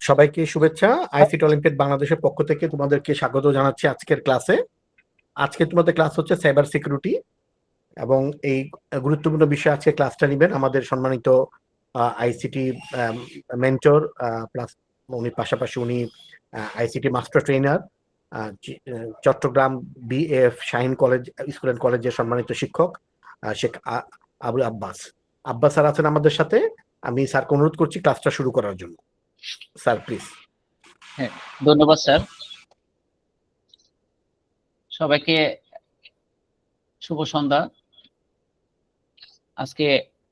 সবাইকে শুভেচ্ছা। ICT olympiad বাংলাদেশের পক্ষ থেকে তোমাদেরকে স্বাগত জানাচ্ছি আজকের ক্লাসে। আজকে তোমাদের ক্লাস হচ্ছে সাইবার সিকিউরিটি এবং এই গুরুত্বপূর্ণ বিষয়ে আজকে ক্লাসটা নেবেন আমাদের সম্মানিত আইসিটি মেন্টর প্লাস উনি পাশাপাশি উনি ICT master trainer Chattogram BAF Shaheen college school and কলেজের সম্মানিত শিক্ষক শেখ আবুল আব্বাস স্যার আছেন আমাদের সাথে। আমি স্যারকে অনুরোধ করছি ক্লাসটা শুরু করার জন্য। Sir please. হ্যাঁ, ধন্যবাদ স্যার। সবাইকে শুভ সন্ধ্যা। আজকে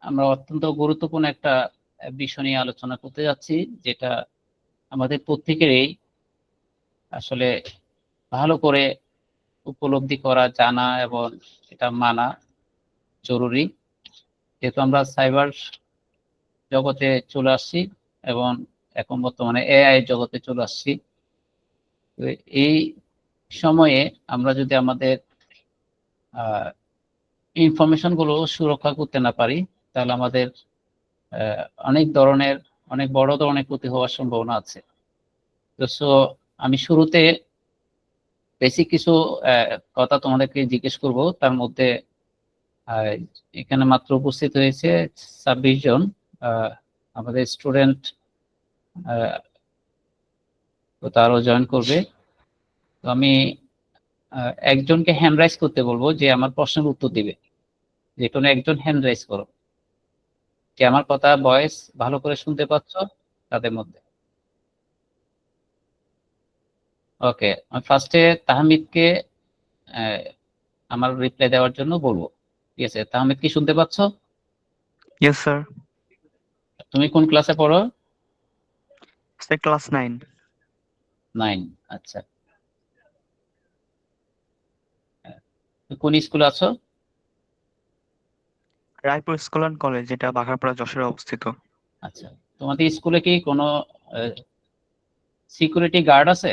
আমরা অত্যন্ত গুরুত্বপূর্ণ একটা বিষয় নিয়ে আলোচনা করতে যাচ্ছি, যেটা আমাদের প্রত্যেকেরই আসলে ভালো করে উপলব্ধি করা, জানা এবং এটা মানা জরুরি, যেহেতু আমরা সাইবার জগতে চলে আসছি এবং এখন বর্তমানে এআই জগতে চলে আসছি। এই সময়ে আমরা যদি আমাদের ইনফরমেশন গুলো সুরক্ষা করতে না পারি, তাহলে আমাদের অনেক বড় ধরনের ক্ষতি হওয়ার সম্ভাবনা আছে। তো আমি শুরুতে বেসিক কিছু কথা তোমাদেরকে জিজ্ঞেস করব। তার মধ্যে এখানে মাত্র উপস্থিত হয়েছে 26 জন আমাদের স্টুডেন্ট, তারও জয়েন করবে। তো আমি একজনকে হ্যান্ড রাইজ করতে বলবো, যে আমার প্রশ্নের উত্তর দিবে। যে কোনো একজন হ্যান্ড রাইজ করো, যে আমার কথা ভয়েস ভালো করে শুনতে পাচ্ছ তাদের মধ্যে। ওকে, আমি ফার্স্টে তাহমিদকে আমার রিপ্লাই দেওয়ার জন্য বলবো। ঠিক আছে, তাহমিদ কি শুনতে পাচ্ছ? Yes sir. তুমি কোন ক্লাসে পড়ো? ক্লাস 9। 9। আচ্ছা, কোন স্কুলে আছো? রায়পুর স্কুল অ্যান্ড কলেজ, যেটা বাঘারপাড়া যশোরে অবস্থিত। আচ্ছা, তোমাদের স্কুলে কি কোনো সিকিউরিটি গার্ড আছে?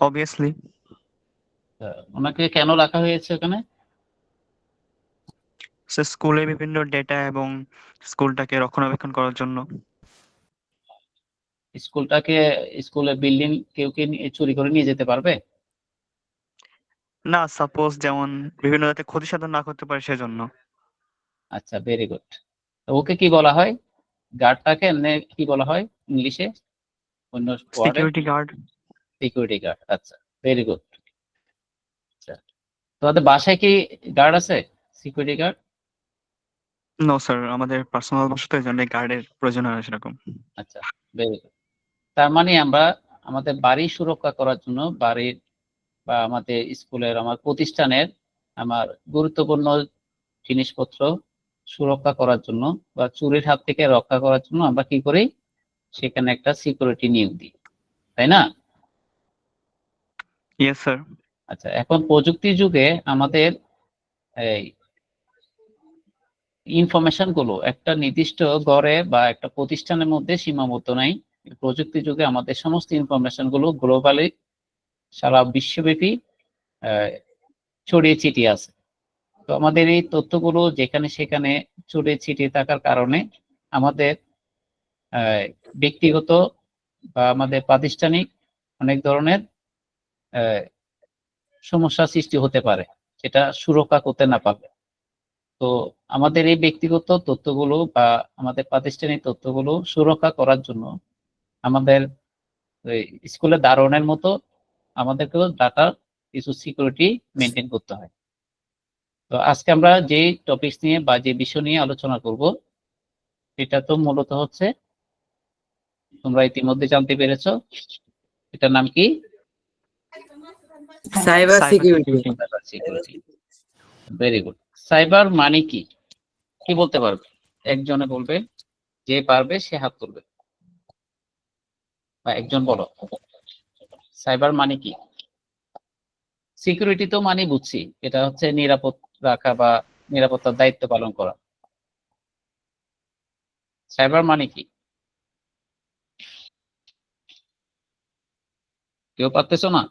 অবভিয়াসলি। ওনাকে কেন রাখা হয়েছে ওখানে? স্কুলে বিভিন্ন ডেটা এবং স্কুলটাকে রক্ষণাবেক্ষণ করার জন্য। স্কুলের বিল্ডিং কেউ কি চুরি করে নিয়ে যেতে পারবে? না, সাপোজ যেমন বিভিন্ন যাতে ক্ষতি সাধন না করতে পারে সেজন্য। আচ্ছা, ভেরি গুড। ওকে কি বলা হয়? গার্ডটাকে এমনি কি বলা হয় ইংলিশে, অন্য ওয়ার্ডে? Security guard. Security guard. আচ্ছা, ভেরি গুড। আচ্ছা, তোমাদের বাসায় কি গার্ড আছে, সিকিউরিটি গার্ড? নো স্যার, আমাদের পার্সোনাল বাসা তো এই জন্য গার্ডের প্রয়োজন হয় না সেরকম। আচ্ছা, ভেরি গুড। তার মানে আমরা আমাদের বাড়ি সুরক্ষা করার জন্য, বাড়ির বা আমাদের স্কুলের, আমার প্রতিষ্ঠানের, আমার গুরুত্বপূর্ণ জিনিসপত্র সুরক্ষা করার জন্য বা চুরির হাত থেকে রক্ষা করার জন্য আমরা কি করি, সেখানে একটা সিকিউরিটি নিয়োগ দিই, তাই না? Yes sir. আচ্ছা, এখন প্রযুক্তির যুগে আমাদের এই ইনফরমেশন গুলো একটা নির্দিষ্ট ঘরে বা একটা প্রতিষ্ঠানের মধ্যে সীমাবদ্ধ নাই। প্রযুক্তির যুগে আমাদের সমস্ত ইনফরমেশন গুলো গ্লোবালি, সারা বিশ্বব্যাপী ছড়িয়ে ছিটিয়ে আছে। তো আমাদের এই তথ্যগুলো যেখানে সেখানে ছড়িয়ে ছিটিয়ে থাকার কারণে আমাদের ব্যক্তিগত বা আমাদের প্রাতিষ্ঠানিক অনেক ধরনের সমস্যা সৃষ্টি হতে পারে, যেটা সুরক্ষা করতে না পারলে। তো আমাদের এই ব্যক্তিগত তথ্যগুলো বা আমাদের প্রাতিষ্ঠানিক তথ্যগুলো সুরক্ষা করার জন্য আমাদের স্কুলে দারোয়ানের মতো আমাদেরকেও ডাটার কিছু সিকিউরিটি মেনটেন করতে হয়। তো আজকে আমরা যে টপিকস নিয়ে বা যে বিষয় নিয়ে আলোচনা করব, এটা তো মূলত হচ্ছে, তোমরা ইতিমধ্যে জানতে পেরেছো, এটার নাম কি? Cyber security. Cyber security. Very good. Cyber মানে কি, কি বলতে পারবে? একজনে বলবে, যে পারবে সে হাত তুলবে, বা একজন বলো, সাইবার মানে কি? সিকিউরিটি তো মানে বুঝছি, এটা হচ্ছে নিরাপদ রাখা বা নিরাপত্তার দায়িত্ব পালন করা। সাইবার মানে কি? কেউ পারতেছো না?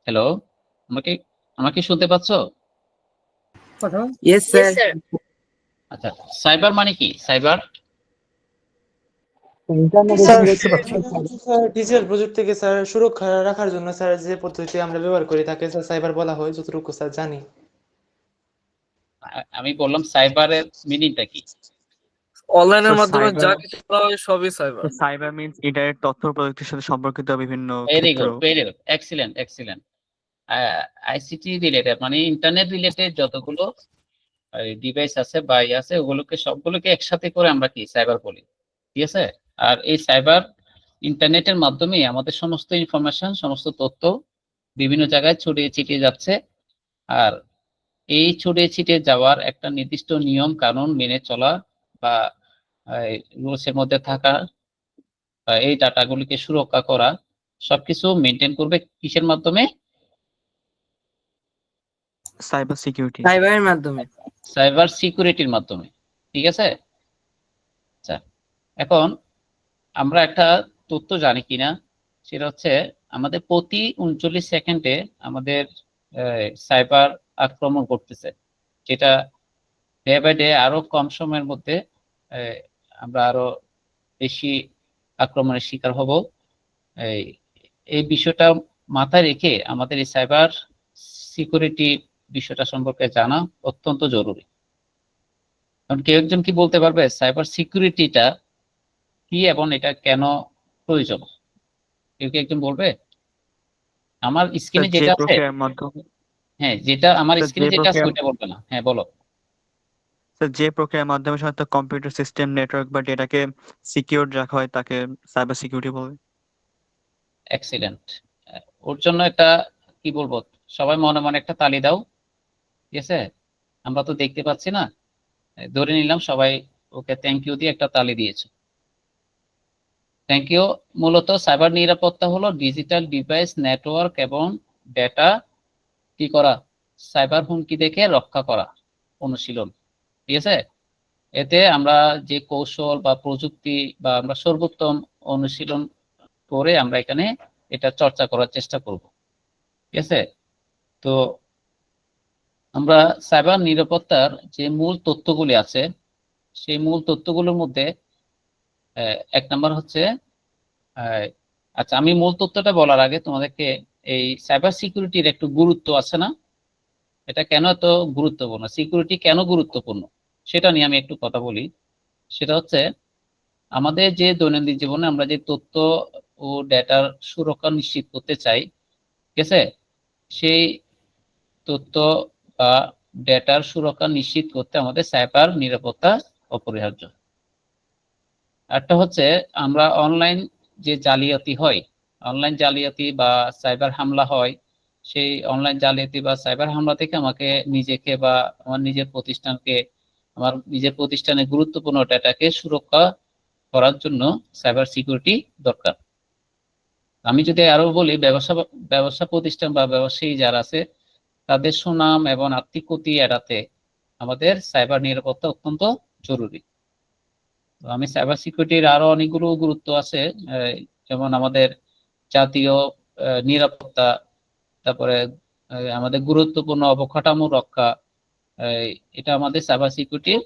হ্যালো, আমাকে আমাকে শুনতে পাচ্ছ? Yes, Yes, sir. sir. আচ্ছা, সাইবার মানে কি? সাইবার স্যার বুঝতে পারছি। স্যার ডিজিটাল প্রযুক্তি থেকে স্যার সুরক্ষা রাখার জন্য স্যার যে পদ্ধতি আমরা ব্যবহার করি তাকে স্যার সাইবার বলা হয়, যতটুকু স্যার জানি। আমি বললাম সাইবারের মিনিংটা কি? অনলাইনের So, মাধ্যমে cyber- যা কিছু করা হয় সবই সাইবার। সাইবার মিনস ইন্টারনেট তথ্য প্রযুক্তির সাথে সম্পর্কিত বিভিন্ন ভেরি ক্ষেত্র। Good, very good, excellent, excellent. ICT related মানে ইন্টারনেট রিলেটেড যতগুলো ডিভাইস আছে বা আছে ওগুলোকে সবগুলোকে একসাথে করে আমরা কি সাইবার বলি, ঠিক আছে? আর এই সাইবার ইন্টারনেটের মাধ্যমে আমাদের সমস্ত ইনফরমেশন, সমস্ত তথ্য বিভিন্ন জায়গায় ছড়িয়ে ছিটিয়ে যাচ্ছে। আর এই ছড়িয়ে ছিটিয়ে যাওয়ার একটা নির্দিষ্ট নিয়ম কানুন মেনে চলা বা রুলস এর মধ্যে থাকা, এই ডাটাগুলিকে সুরক্ষা করা, সবকিছু মেনটেন করবে কিসের মাধ্যমে? Cyber security. সাইবারের মাধ্যমে। সাইবার সিকিউরিটির মাধ্যমে, ঠিক আছে? আচ্ছা, এখন আমরা একটা তথ্য জানি কিনা, সেটা হচ্ছে আমাদের প্রতি 39 সেকেন্ডে আমাদের সাইবার আক্রমণ করতেছে, যেটা ডে বাই ডে আরো কম সময়ের মধ্যে আমরা আরো বেশি আক্রমণের শিকার হব। এই বিষয়টা মাথায় রেখে আমাদের এই সাইবার সিকিউরিটি বিষয়টা সম্পর্কে জানা অত্যন্ত জরুরি। কারণ কেউ একজন কি বলতে পারবে সাইবার সিকিউরিটিটা কি এবং এটা কেন প্রয়োজন? কেউ কি একজন বলবে? আমার স্ক্রিনে যে যেটা আছে, প্রক্রিয়ার মাধ্যমে হ্যাঁ যেটা আমার স্যার, স্ক্রিনে যে যেটা আছে প্রক্রিয়া- ওইটা বলবে না। হ্যাঁ বলো। যে প্রক্রিয়ার মাধ্যমে সাধারণত কম্পিউটার সিস্টেম, নেটওয়ার্ক বা ডেটাকে সিকিউর রাখা হয় তাকে সাইবার সিকিউরিটি বলে। এক্সিলেন্ট। ওর জন্য একটা কি বলবো, সবাই মনে মনে একটা তালি দাও, ঠিক আছে? আমরা তো দেখতে পাচ্ছি না, ধরে নিলাম সবাই ওকে থ্যাংক ইউ দিয়ে একটা তালি দিয়েছে। Thank you. মূলত সাইবার নিরাপত্তা হলো ডিজিটাল ডিভাইস, নেটওয়ার্ক এবং ডেটা কি করা, সাইবার হুমকি থেকে রক্ষা করা অনুশীলন, ঠিক আছে? এতে আমরা যে কৌশল বা প্রযুক্তি বা আমরা সর্বোত্তম অনুশীলন করে আমরা এখানে এটা চর্চা করার চেষ্টা করব, ঠিক আছে? তো আমরা সাইবার নিরাপত্তার যে মূল তথ্যগুলি আছে সেই মূল তথ্যগুলোর মধ্যে এক নাম্বার হচ্ছে, আচ্ছা আমি মূল তথ্যটা বলার আগে তোমাদেরকে এই সাইবার সিকিউরিটির একটু গুরুত্ব আছে না, এটা কেন এত গুরুত্বপূর্ণ, সিকিউরিটি কেন গুরুত্বপূর্ণ সেটা নিয়ে আমি একটু কথা বলি। সেটা হচ্ছে আমাদের যে দৈনন্দিন জীবনে আমরা যে তথ্য ও ডেটার সুরক্ষা নিশ্চিত করতে চাই, ঠিক আছে? সেই তথ্য বা ডেটার সুরক্ষা নিশ্চিত করতে আমাদের সাইবার নিরাপত্তা অপরিহার্য। একটা হচ্ছে আমরা অনলাইন যে জালিয়াতি হয়, অনলাইন জালিয়াতি বা সাইবার হামলা হয়, সেই অনলাইন জালিয়াতি বা সাইবার হামলা থেকে আমাকে নিজেকে বা আমার নিজের প্রতিষ্ঠানকে, আমার নিজের প্রতিষ্ঠানের গুরুত্বপূর্ণ ডেটাকে সুরক্ষা করার জন্য সাইবার সিকিউরিটি দরকার। আমি যদি আরো বলি, ব্যবসা ব্যবসা প্রতিষ্ঠান বা ব্যবসায়ী যারা আছে তাদের সুনাম এবং আর্থিক ক্ষতি এড়াতে আমাদের সাইবার নিরাপত্তা অত্যন্ত জরুরি। তো আমি সাইবার সিকিউরিটির আরো অনেকগুলো গুরুত্ব আছে, যেমন আমাদের জাতীয় নিরাপত্তা, তারপরে আমাদের গুরুত্বপূর্ণ অবকাঠামো রক্ষা, এটা আমাদের সাইবার সিকিউরিটির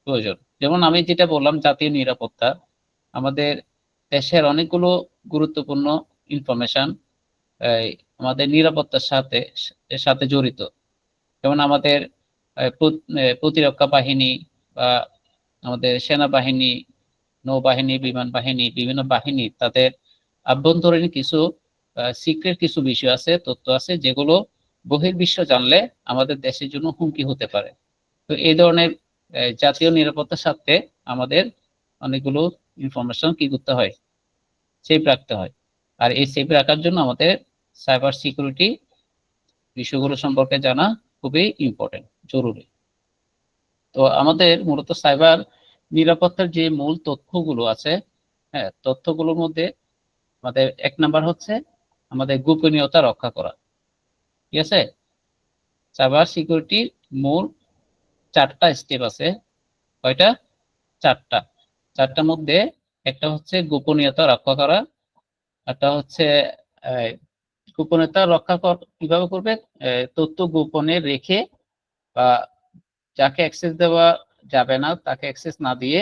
প্রয়োজন। যেমন আমি যেটা বললাম জাতীয় নিরাপত্তা, আমাদের দেশের অনেকগুলো গুরুত্বপূর্ণ ইনফরমেশন আমাদের নিরাপত্তার সাথে সাথে জড়িত। যেমন আমাদের প্রতিরক্ষা বাহিনী বা আমাদের সেনাবাহিনী, নৌবাহিনী, বিমান বাহিনী, বিভিন্ন বাহিনী তাদের আভ্যন্তরীণ কিছু সিক্রেট কিছু বিষয় আছে, তথ্য আছে যেগুলো বহির্বিশ্ব জানলে আমাদের দেশের জন্য হুমকি হতে পারে। তো এই ধরনের জাতীয় নিরাপত্তার সাথে আমাদের অনেকগুলো ইনফরমেশন কি করতে হয়, সেভ রাখতে হয়। আর এই সেভ রাখার জন্য আমাদের সাইবার সিকিউরিটি বিষয়গুলো সম্পর্কে জানা খুবই ইম্পর্টেন্ট, জরুরি। তো আমাদের মূলত সাইবার নিরাপত্তার যে মূল তথ্যগুলো আছে, হ্যাঁ তথ্যগুলোর মধ্যে আমাদের এক নাম্বার হচ্ছে আমাদের গোপনীয়তা রক্ষা করা, ঠিক আছে? সাইবার সিকিউরিটির মূল 4টা স্টেপ আছে। কয়টা? 4টা। 4টার মধ্যে একটা হচ্ছে গোপনীয়তা রক্ষা করা, একটা হচ্ছে গোপনীয়তা রক্ষা কিভাবে করবে? তথ্য গোপনে রেখে বা যাকে অ্যাক্সেস দেওয়া যাবে না তাকে অ্যাক্সেস না দিয়ে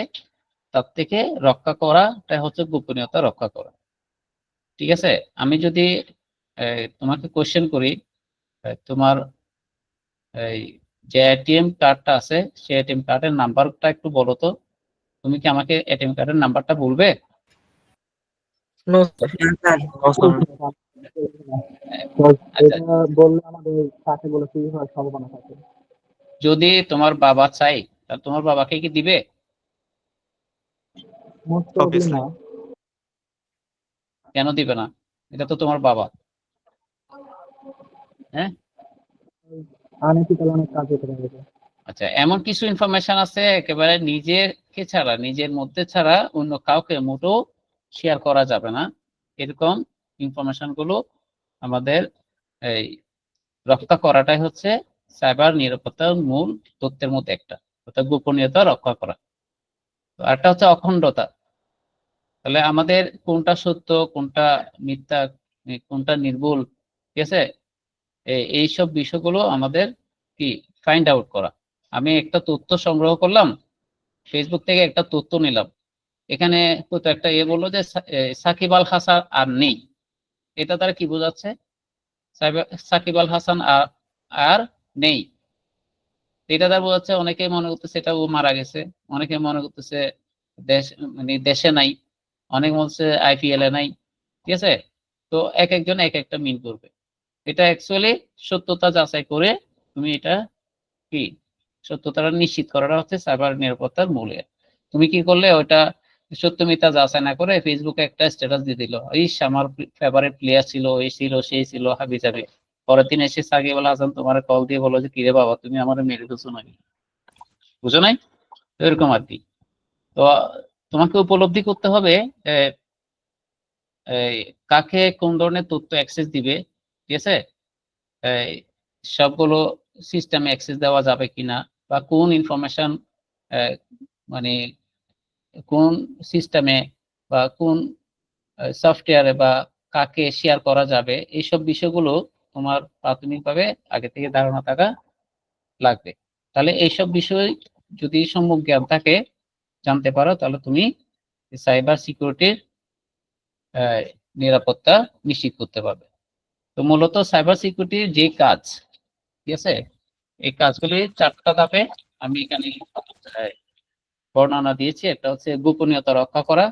তার থেকে রক্ষা করাটা হচ্ছে গোপনীয়তা রক্ষা করা। ঠিক আছে, আমি যদি তোমাকে কোশ্চেন করি, তোমার এই যে এটিএম কার্ডটা আছে সেই এটিএম কার্ডের নাম্বারটা একটু বলো তো। তুমি কি আমাকে এটিএম কার্ডের নাম্বারটা বলবে? No sir. আচ্ছা, বললে আমাদের সাথে বলে কি হওয়ার সম্ভাবনা থাকে? যদি তোমার বাবা চাই তাহলে তোমার বাবাকে কি দিবে? Most probably Obviously. না। কেন দিবে না? এটা তো তোমার বাবা। হ্যাঁ, আনএথিক্যাল অনেক কাজ হতে পারে। আচ্ছা, এমন কিছু ইনফরমেশন আছে একেবারে নিজেকে ছাড়া, নিজের মধ্যে ছাড়া অন্য কাউকে মোটেও শেয়ার করা যাবে না। এরকম ইনফরমেশন গুলো আমাদের এই রক্ষা করাটাই হচ্ছে সাইবার নিরাপত্তার মূল তথ্যের মধ্যে একটা, অর্থাৎ গোপনীয়তা রক্ষা করা। তো আরেকটা হচ্ছে অখণ্ডতা। তাহলে আমাদের কোনটা সত্য, কোনটা মিথ্যা, কোনটা নির্ভুল, ঠিক আছে, এইসব বিষয়গুলো আমাদের কি ফাইন্ড আউট করা। আমি একটা তথ্য সংগ্রহ করলাম, ফেসবুক থেকে একটা তথ্য নিলাম, এখানে হয়তো একটা বললো যে সাকিব আল হাসান আর নেই, এটা তারা কি বোঝাচ্ছে? সাকিব আল হাসান আর নেই, এটা তার বোঝাচ্ছে অনেকে মনে করতেছে এটা ও মারা গেছে, অনেকে মনে করতেছে দেশ মানে দেশে নাই, অনেকে বলছে আইপিএল এ নাই। ঠিক আছে, তো এক একজন এক একটা মিন করবে। এটা অ্যাকচুয়ালি সত্যতা যাচাই করে তুমি এটা কি সত্যতাটা নিশ্চিত করাটা হচ্ছে সাইবার নিরাপত্তার মূলে। তুমি কি করলে ওটা সত্য মিথ্যা যাচাই না করে ফেসবুকে একটা স্ট্যাটাস দিয়ে দিল, ইস আমার ফেভারিট প্লেয়ার ছিল, এই ছিল সেই ছিল, হাবি জাবি। পরের দিন এসে সাকিব আল হাসান তোমার কল দিয়ে বলো যে কিরে বাবা তুমি আমার মেরে দিচ্ছ নাকি, বুঝো নাই? এরকম আর কি। তো তোমাকে উপলব্ধি করতে হবে কাকে কোন ধরনের তথ্য অ্যাক্সেস দিবে। ঠিক আছে, সবগুলো সিস্টেমে অ্যাক্সেস দেওয়া যাবে কিনা, বা কোন ইনফরমেশন মানে কোন সিস্টেমে বা কোন সফটওয়্যারে বা কাকে শেয়ার করা যাবে, এইসব বিষয়গুলো তোমার প্রাথমিকভাবে আগে থেকে ধারণা থাকা লাগবে। তাহলে এইসব বিষয় যদি সম্যক জ্ঞান থাকে, জানতে পারো, তাহলে তুমি সাইবার সিকিউরিটির নিরাপত্তা নিশ্চিত করতে পারবে। তো মূলত সাইবার সিকিউরিটির যে কাজ, ঠিক আছে, এই কাজগুলি 4টা ধাপে আমি এখানে বর্ণনা দিয়েছি। একটা হচ্ছে গোপনীয়তা রক্ষা করা,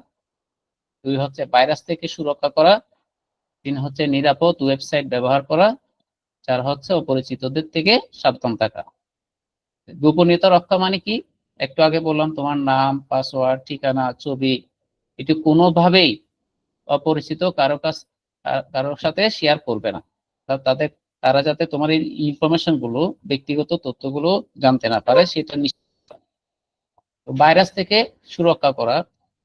2 হচ্ছে ভাইরাস থেকে সুরক্ষা করা, 3 হচ্ছে নিরাপদ ওয়েবসাইট ব্যবহার করা, 4 হচ্ছে অপরিচিতদের থেকে সাবধান থাকা। গোপনীয়তা রক্ষা মানে কি? একটু আগে বললাম তোমার নাম, পাসওয়ার্ড, ঠিকানা, ছবি, এটি কোনোভাবেই অপরিচিত কারোর সাথে শেয়ার করবে না। তারা যাতে তোমার এই ইনফরমেশন গুলো, ব্যক্তিগত তথ্যগুলো জানতে না পারে সেটা নিশ্চিত। ভাইরাস থেকে সুরক্ষা করা,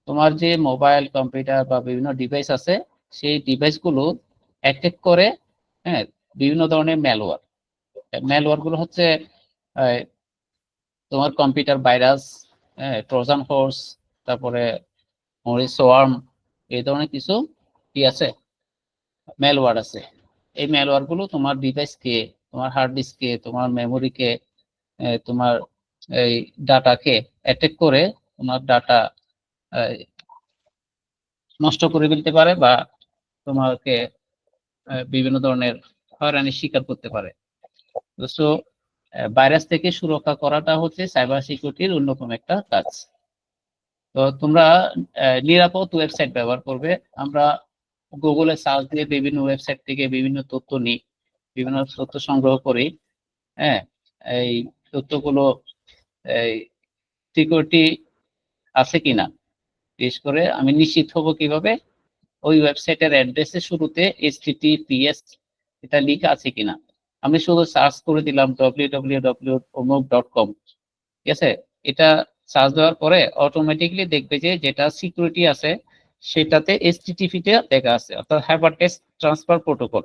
তোমার যে মোবাইল, কম্পিউটার বা বিভিন্ন ডিভাইস আছে সেই ডিভাইস গুলো অ্যাটাক করে, হ্যাঁ, বিভিন্ন ধরনের ম্যালওয়্যার গুলো হচ্ছে তোমার কম্পিউটার ভাইরাস, ট্রোজান হর্স, তারপরে সোয়ার্ম, এই ধরনের কিছু কি আছে ম্যালওয়্যার আছে। এই ম্যালওয়্যার গুলো তোমার ডিভাইসকে, তোমার হার্ড ডিস্ককে, তোমার মেমোরিকে, তোমার এই ডাটাকে অ্যাটাক করে তোমার ডাটা নষ্ট করে ফেলতে পারে বা তোমাকে বিভিন্ন ধরনের হয়রানির শিকার করতে পারে। তো ভাইরাস থেকে সুরক্ষা করাটা হচ্ছে সাইবার সিকিউরিটির অন্যতম একটা কাজ। তো তোমরা নিরাপদ ওয়েবসাইট ব্যবহার করবে। আমরা গুগলে সার্চ দিয়ে বিভিন্ন ওয়েবসাইট থেকে বিভিন্ন তথ্য নিই, বিভিন্ন তথ্য সংগ্রহ করি। হ্যাঁ, এই তথ্যগুলো এই সিকিউরিটি আছে কিনা, বিশেষ করে আমি নিশ্চিত হব কিভাবে? ওই ওয়েবসাইটের অ্যাড্রেসের শুরুতে https এটা লেখা আছে কিনা। আমি শুধু সার্চ করে দিলাম www.omuk.com, ঠিক আছে, এটা সার্চ দেওয়ার পরে অটোমেটিকলি দেখবে যে যেটা সিকিউরিটি আছে সেটাতে http টা লেখা আছে, অর্থাৎ হাইপারটেক্সট ট্রান্সফার প্রোটোকল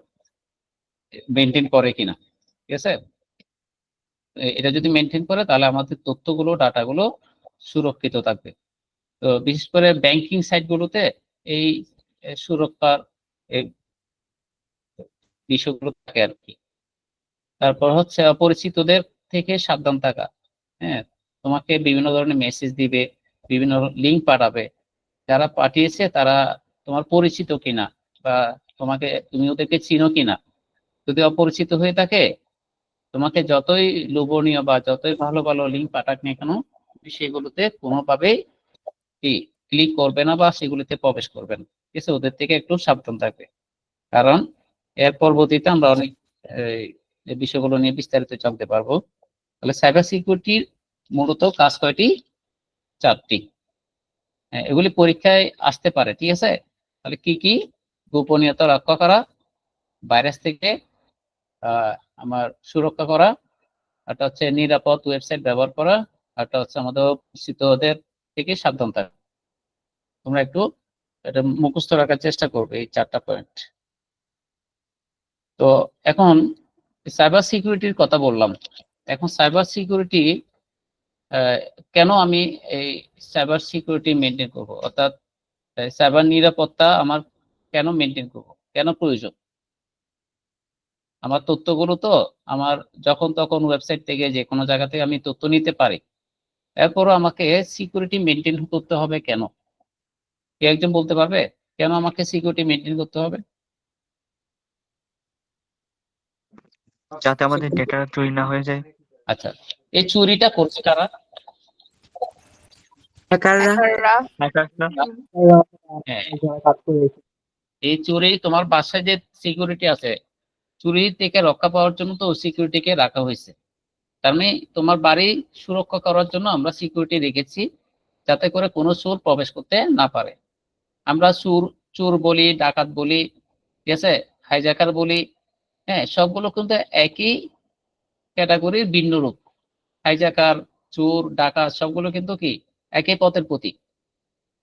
মেনটেন করে কিনা। ঠিক আছে, এটা যদি মেনটেন করে তাহলে আমাদের তথ্যগুলো, ডাটাগুলো সুরক্ষিত থাকবে। তো বিশেষ করে ব্যাংকিং সাইটগুলোতে এই সুরক্ষার বিষয়গুলো থাকে আর কি। তারপর হচ্ছে অপরিচিতদের থেকে সাবধান থাকা। হ্যাঁ, তোমাকে বিভিন্ন ধরনের মেসেজ দিবে, বিভিন্ন লিঙ্ক পাঠাবে, যারা পাঠিয়েছে তারা তোমার পরিচিত কিনা বা তুমি ওদেরকে চিনো কিনা। যদি অপরিচিত হয়ে থাকে, তোমাকে যতই লোভনীয় বা যতই ভালো ভালো লিঙ্ক পাঠাক না কেন, তুমি সেগুলোতে কোনোভাবেই ক্লিক করবে না বা সেগুলিতে প্রবেশ করবে না। ঠিক আছে, ওদের থেকে একটু সাবধান থাকবে। কারণ এর পরবর্তীতে আমরা অনেক এই বিষয়গুলো নিয়ে বিস্তারিত জানতে পারবো। তাহলে সাইবার সিকিউরিটির মূলত কাজ কয়টি? 4টি। এগুলি পরীক্ষায় আসতে পারে। ঠিক আছে, তাহলে কি কি? গোপনীয়তা রক্ষা করা, ভাইরাস থেকে আমার সুরক্ষা করা, একটা হচ্ছে নিরাপদ ওয়েবসাইট ব্যবহার করা, একটা হচ্ছে আমাদের পরিচিতদের থেকে সাবধান থাকা। তোমরা একটু এটা মুখস্থ রাখার চেষ্টা করবে এই 4টা পয়েন্ট। তো এখন সাইবার সিকিউরিটির কথা বললাম। এখন সাইবার সিকিউরিটি কেন আমি এই সাইবার সিকিউরিটি মেনটেন করব, অর্থাৎ সাইবার নিরাপত্তা আমার কেন মেনটেন করব, কেন প্রয়োজন? আমার তথ্যগুলো তো আমার যখন তখন ওয়েবসাইট থেকে যে কোনো জায়গা থেকে আমি তথ্য নিতে পারি, এরপরও আমাকে সিকিউরিটি মেনটেন করতে হবে কেন? কে একজন বলতে পারবে কেন আমাকে সিকিউরিটি মেনটেন করতে হবে? যাতে আমাদের ডেটা চুরি না হয়ে যায়। আচ্ছা, এই চুরিটা করছে কারা? হ্যাকাররা হ্যাকাররা হ্যাঁ, যারা কাজ করে এসেছে। এই চুরি তোমার বাসায় যে সিকিউরিটি আছে, চুরি থেকে রক্ষা পাওয়ার জন্য তো সিকিউরিটিকে রাখা হয়েছে। তার মানে তোমার বাড়ি সুরক্ষা করার জন্য আমরা সিকিউরিটি রেখেছি, যাতে করে কোনো চোর প্রবেশ করতে না পারে। আমরা চোর বলি, ডাকাত বলি, ঠিক আছে, হাইজ্যাকার বলি, হ্যাঁ, সবগুলো কিন্তু একই ক্যাটাগরির ভিন্ন রূপ। হাইজ্যাকার, চোর, ডাকাত সবগুলো কিন্তু কি একই পথের প্রতীক।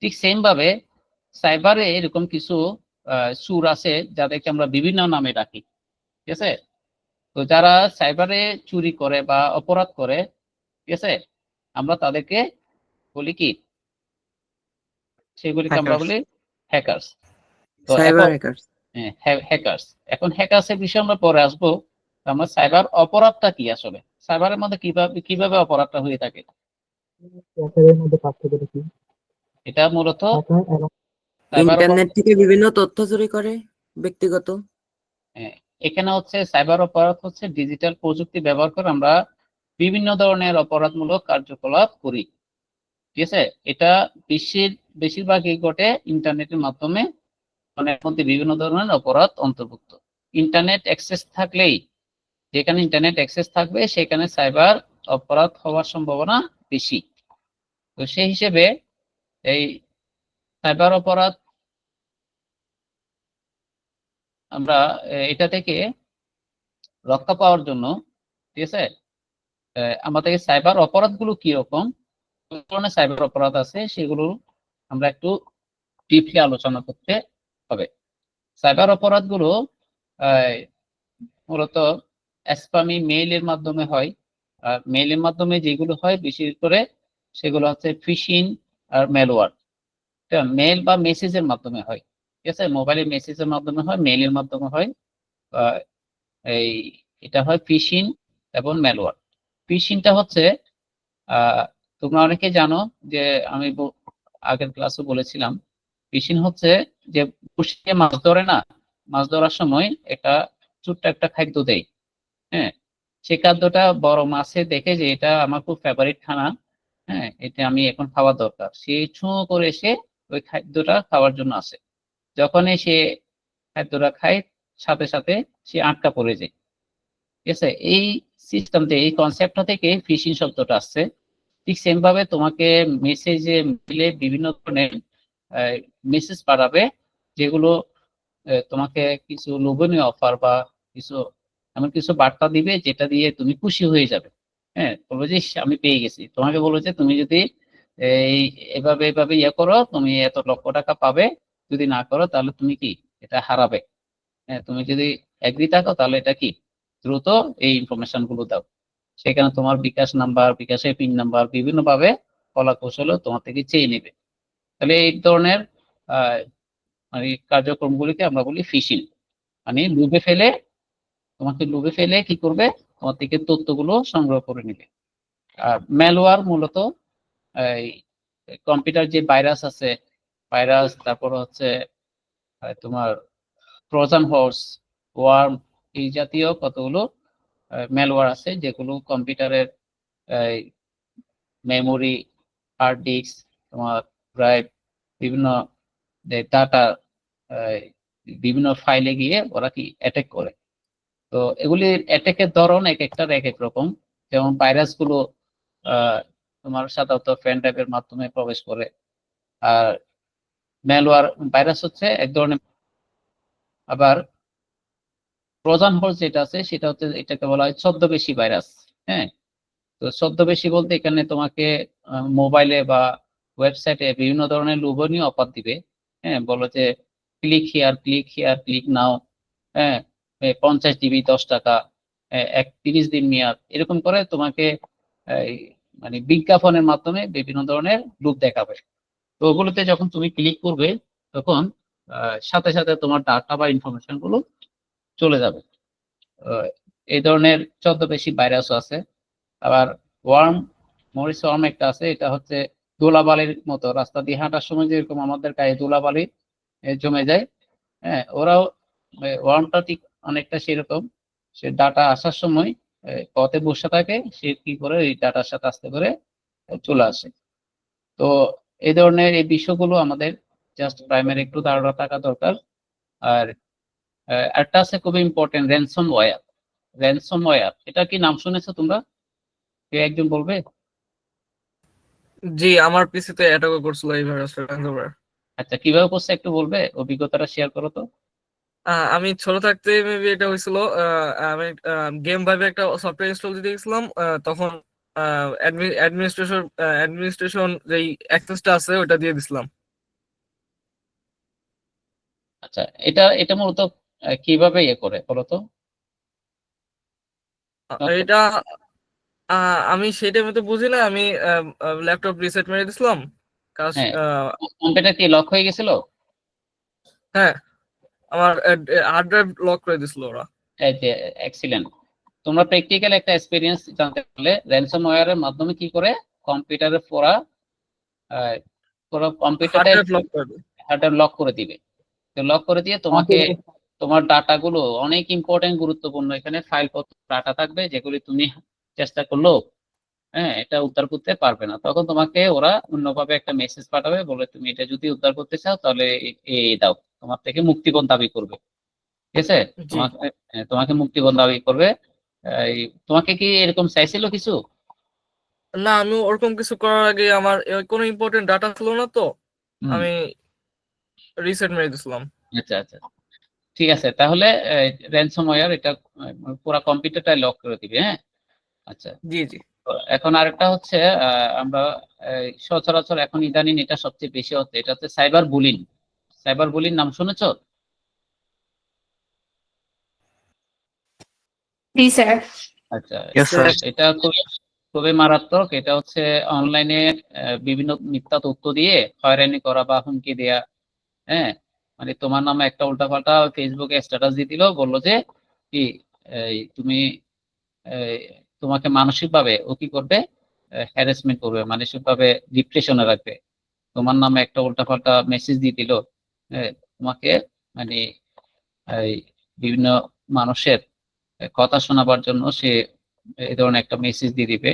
ঠিক সেম ভাবে সাইবারে এরকম কিছু চোর আছে যাদেরকে আমরা বিভিন্ন নামে ডাকি। ঠিক আছে, তো যারা সাইবারে চুরি করে বা অপরাধ করে, ঠিক আছে, আমরা তাদেরকে বলি কি? সেগুলিকে আমরা বলি হ্যাকার্স। তো সাইবার এখন হ্যাকার। হ্যাকার্স, এখন হ্যাকার্স এর বিষয়ে আমরা পরে আসবো। আমরা সাইবার অপরাধটা কি আসলে, সাইবারের মধ্যে কিভাবে অপরাধটা হয়ে থাকে, হ্যাকারের মধ্যে পার্থক্যটা কি? এটা মূলত হ্যাকার এবং সাইবার ইন্টারনেট থেকে বিভিন্ন তথ্য চুরি করে ব্যক্তিগত। এখানে হচ্ছে সাইবার অপরাধ হচ্ছে ডিজিটাল প্রযুক্তি ব্যবহার করে আমরা বিভিন্ন ধরনের অপরাধমূলক কার্যকলাপ করি। ঠিক আছে, এটা বেশিরভাগই ঘটে ইন্টারনেটের মাধ্যমে। এর মধ্যে বিভিন্ন ধরনের অপরাধ অন্তর্ভুক্ত। ইন্টারনেট অ্যাক্সেস থাকলেই, যেখানে ইন্টারনেট অ্যাক্সেস থাকবে সেখানে সাইবার অপরাধ হওয়ার সম্ভাবনা বেশি। তো সেই হিসেবে এই সাইবার অপরাধ আমরা এটা থেকে রক্ষা পাওয়ার জন্য, ঠিক আছে, আমাদের সাইবার অপরাধগুলো কি রকম, কোন ধরনের সাইবার অপরাধ আছে সেগুলো আমরা একটু ডিপলি আলোচনা করতে হবে। সাইবার অপরাধগুলো মূলত স্প্যামি মেইলের মাধ্যমে হয়। আর মেইলের মাধ্যমে যেগুলো হয় বিশেষ করে সেগুলো হচ্ছে ফিশিং আর ম্যালওয়্যার। মেইল বা মেসেজের মাধ্যমে হয়। ঠিক আছে, মোবাইলের মেসেজের মাধ্যমে হয়, মেইলের মাধ্যমে হয়। এই এটা হয় ফিশিং এবং ম্যালওয়্যার। ফিশিংটা হচ্ছে তোমরা অনেকে জানো যে আমি আগের ক্লাসে বলেছিলাম, ফিশিং হচ্ছে যে বড়শিতে মাছ ধরে না, মাছ ধরার সময় একটা ছোট্ট একটা খাদ্য দেয়। হ্যাঁ, সেই খাদ্যটা বড় মাছে দেখে যে এটা আমার খুব ফেভারিট খানা, হ্যাঁ, এটা আমি এখন খাওয়া দরকার, সে ছুঁ করে এসে ওই খাদ্যটা খাওয়ার জন্য আসে। যখনই সে খাদ্যটা খায়, সাথে সাথে সে আটকা পড়ে যায়। ঠিক আছে, এই সিস্টেমটা, এই কনসেপ্টটা থেকে ফিশিং শব্দটা আসছে। ঠিক সেম ভাবে তোমাকে মেসেজে মিলে বিভিন্ন ধরনের মেসেজ পাঠাবে, যেগুলো তোমাকে কিছু লোভনীয় অফার বা কিছু এমন কিছু বার্তা দিবে যেটা দিয়ে তুমি খুশি হয়ে যাবে। হ্যাঁ, বলবো যে আমি পেয়ে গেছি, তোমাকে বলো যে তুমি যদি এই এভাবে এভাবে ইয়ে করো তুমি এত লক্ষ টাকা পাবে, যদি না করো তাহলে তুমি কি এটা হারাবে। হ্যাঁ, তুমি যদি এগ্রি থাকো তাহলে এটা কি দ্রুত এই ইনফরমেশন গুলো দাও। সেখানে তোমার বিকাশ নাম্বার, বিকাশের পিন নাম্বার বিভিন্ন ভাবে কলা কৌশল তোমার থেকে চেয়ে নেবে। তাহলে এই ধরনের মানে কার্যক্রমগুলিকে আমরা বলি ফিশিং, মানে ডুবে ফেলে তোমাকে লুপে ফেলে কি করবে, তোমার থেকে তথ্যগুলো সংগ্রহ করে নিবে। আর ম্যালওয়্যার মূলত এই কম্পিউটার যে ভাইরাস আছে, ভাইরাস, তারপর হচ্ছে তোমার ট্রোজান হর্স, ওয়ার্ম, এই জাতীয় কতগুলো ম্যালওয়্যার আছে যেগুলো কম্পিউটারের মেমোরি, হার্ড ডিস্ক, তোমার ড্রাইভ, বিভিন্ন ডাটা, বিভিন্ন ফাইলে গিয়ে ওরা কি অ্যাটাক করে। তো এগুলির অ্যাটাকের ধরন এক একটার এক এক রকম। যেমন ভাইরাস গুলো তোমার সাধারণত পেন ড্রাইভের মাধ্যমে প্রবেশ করে। আর ম্যালওয়্যার ভাইরাস হচ্ছে এক ধরনের। আবার ট্রোজান হর্স যেটা আছে সেটা হচ্ছে, এটাকে বলা হয় ছদ্মবেশী ভাইরাস। হ্যাঁ, তো ছদ্মবেশী বলতে এখানে তোমাকে মোবাইলে বা ওয়েবসাইটে বিভিন্ন ধরনের লোভনীয় অফার দিবে। হ্যাঁ, বলো যে click here, click here, click now, হ্যাঁ, 50 GB 10 টাকা, 30 দিন মেয়াদ, এরকম করে তোমাকে মানে বিজ্ঞাপনের মাধ্যমে বিভিন্ন ধরনের লোভ দেখাবে। তো ওগুলোতে যখন তুমি ক্লিক করবে তখন সাথে সাথে তোমার ডাটা বা ইনফরমেশন গুলো চলে যাবে। এই ধরনের ছদ্মবেশী ভাইরাসও আছে। আবার ওয়ার্ম, মরিস ওয়ার্ম একটা আছে, এটা হচ্ছে ধুলাবালির মতো, রাস্তা দিয়ে হাঁটার সময় যেরকম আমাদের গায়ে ধুলাবালি জমে যায়, হ্যাঁ, ওরাও ওয়ার্মটা ঠিক অনেকটা সেরকম। সে ডাটা আসার সময় পথে বসে থাকে, সে কি করে এই ডাটার সাথে আস্তে করে চলে আসে। তো এই ধরনের এই বিষয়গুলো আমাদের জাস্ট প্রাইমারি একটু ধারণা থাকা দরকার। আর একটা আছে খুবই important, ransomware. Ransomware, এটা কি নাম শুনেছো তোমরা? কে একজন বলবে? জি, আমার পিসিতে অ্যাটাক করছিল এই ভাইরাসটা, ransomware। আচ্ছা, কিভাবে করছে একটু বলবে, অভিজ্ঞতাটা শেয়ার করো তো। আমি ছোট থাকতে মেবি এটা হয়েছিল, আমি গেম ভাবে একটা সফটওয়্যার ইনস্টল দিতে গেছিলাম, তখন অ্যাডমিনিস্ট্রেশন যেই অ্যাক্সেসটা আছে ওটা দিয়ে দিছিলাম। আচ্ছা, এটা এটা মূলত কিভাবে ইয়ে করে বলো তো। এটা আমি সেই টাইমে তো বুঝি না, আমি ল্যাপটপ রিসেট মেরে দিছিলাম কাজ। হ্যাঁ, কম্পিউটার কি লক হয়ে গেছিল? হ্যাঁ, আমার হার্ড ড্রাইভ লক করে দিছিল ওরা। এক্সিলেন্ট। তোমরা প্র্যাকটিক্যাল একটা এক্সপিরিয়েন্স জানতে পারলে র্যানসমওয়্যারের মাধ্যমে কি করে কম্পিউটারের পুরো কম্পিউটারটা হার্ড ড্রাইভ লক করে দিই। হার্ডওয়্যার লক করে দিবে। তো লক করে দিয়ে তোমাকে তোমার ডাটাগুলো অনেক ইম্পর্টেন্ট, গুরুত্বপূর্ণ, এখানে ফাইল পত্র ডাটা থাকবে যেগুলি তুমি চেষ্টা করলেও হ্যাঁ এটা উদ্ধার করতে পারবে না। তখন তোমাকে ওরা অন্যভাবে একটা মেসেজ পাঠাবে, বলে তুমি এটা যদি উদ্ধার করতে চাও তাহলে এই দাও, তোমার থেকে মুক্তিপণ দাবি করবে। ঠিক আছে, জি তোমাকে মুক্তিপণ দাবি করবে। তোমাকে কি এরকম চাইছিল কিছু? না, আমি ওরকম কিছু করার আগে আমার কোনো ইম্পর্টেন্ট ডাটা ছিল না, তো হুম, আমি রিসেট মেরে দিছিলাম। আচ্ছা আচ্ছা, ঠিক আছে। তাহলে র্যানসমওয়্যার এটা পুরো কম্পিউটারটাই লক করে দিবে। হ্যাঁ, আচ্ছা। জি জি। তো এখন আরেকটা হচ্ছে আমরা সচরাচর এখন ইদানিং এটা সবচেয়ে বেশি হচ্ছে, এটা হচ্ছে সাইবার বুলিং। সাইবার বুলিং নাম শুনেছো? জি স্যার। আচ্ছা, Yes, sir. এটা খুবই মারাত্মক। এটা হচ্ছে অনলাইনে বিভিন্ন মিথ্যা তথ্য দিয়ে হয়রানি করা বা হুমকি দেয়া। হ্যাঁ, মানে তোমার নামে একটা উল্টাপাল্টা ফেসবুকে স্ট্যাটাস দিয়ে দিল, বললো যে কি তুমি এই, তোমাকে মানসিক ভাবে ও কি করবে, হ্যারাসমেন্ট করবে, মানসিক ভাবে ডিপ্রেশনে রাখবে। তোমার নামে একটা উল্টাপাল্টা মেসেজ দিয়ে দিল, তোমাকে মানে এই বিভিন্ন মানুষের কথা শোনাবার জন্য সে এই ধরনের একটা মেসেজ দিয়ে দিবে।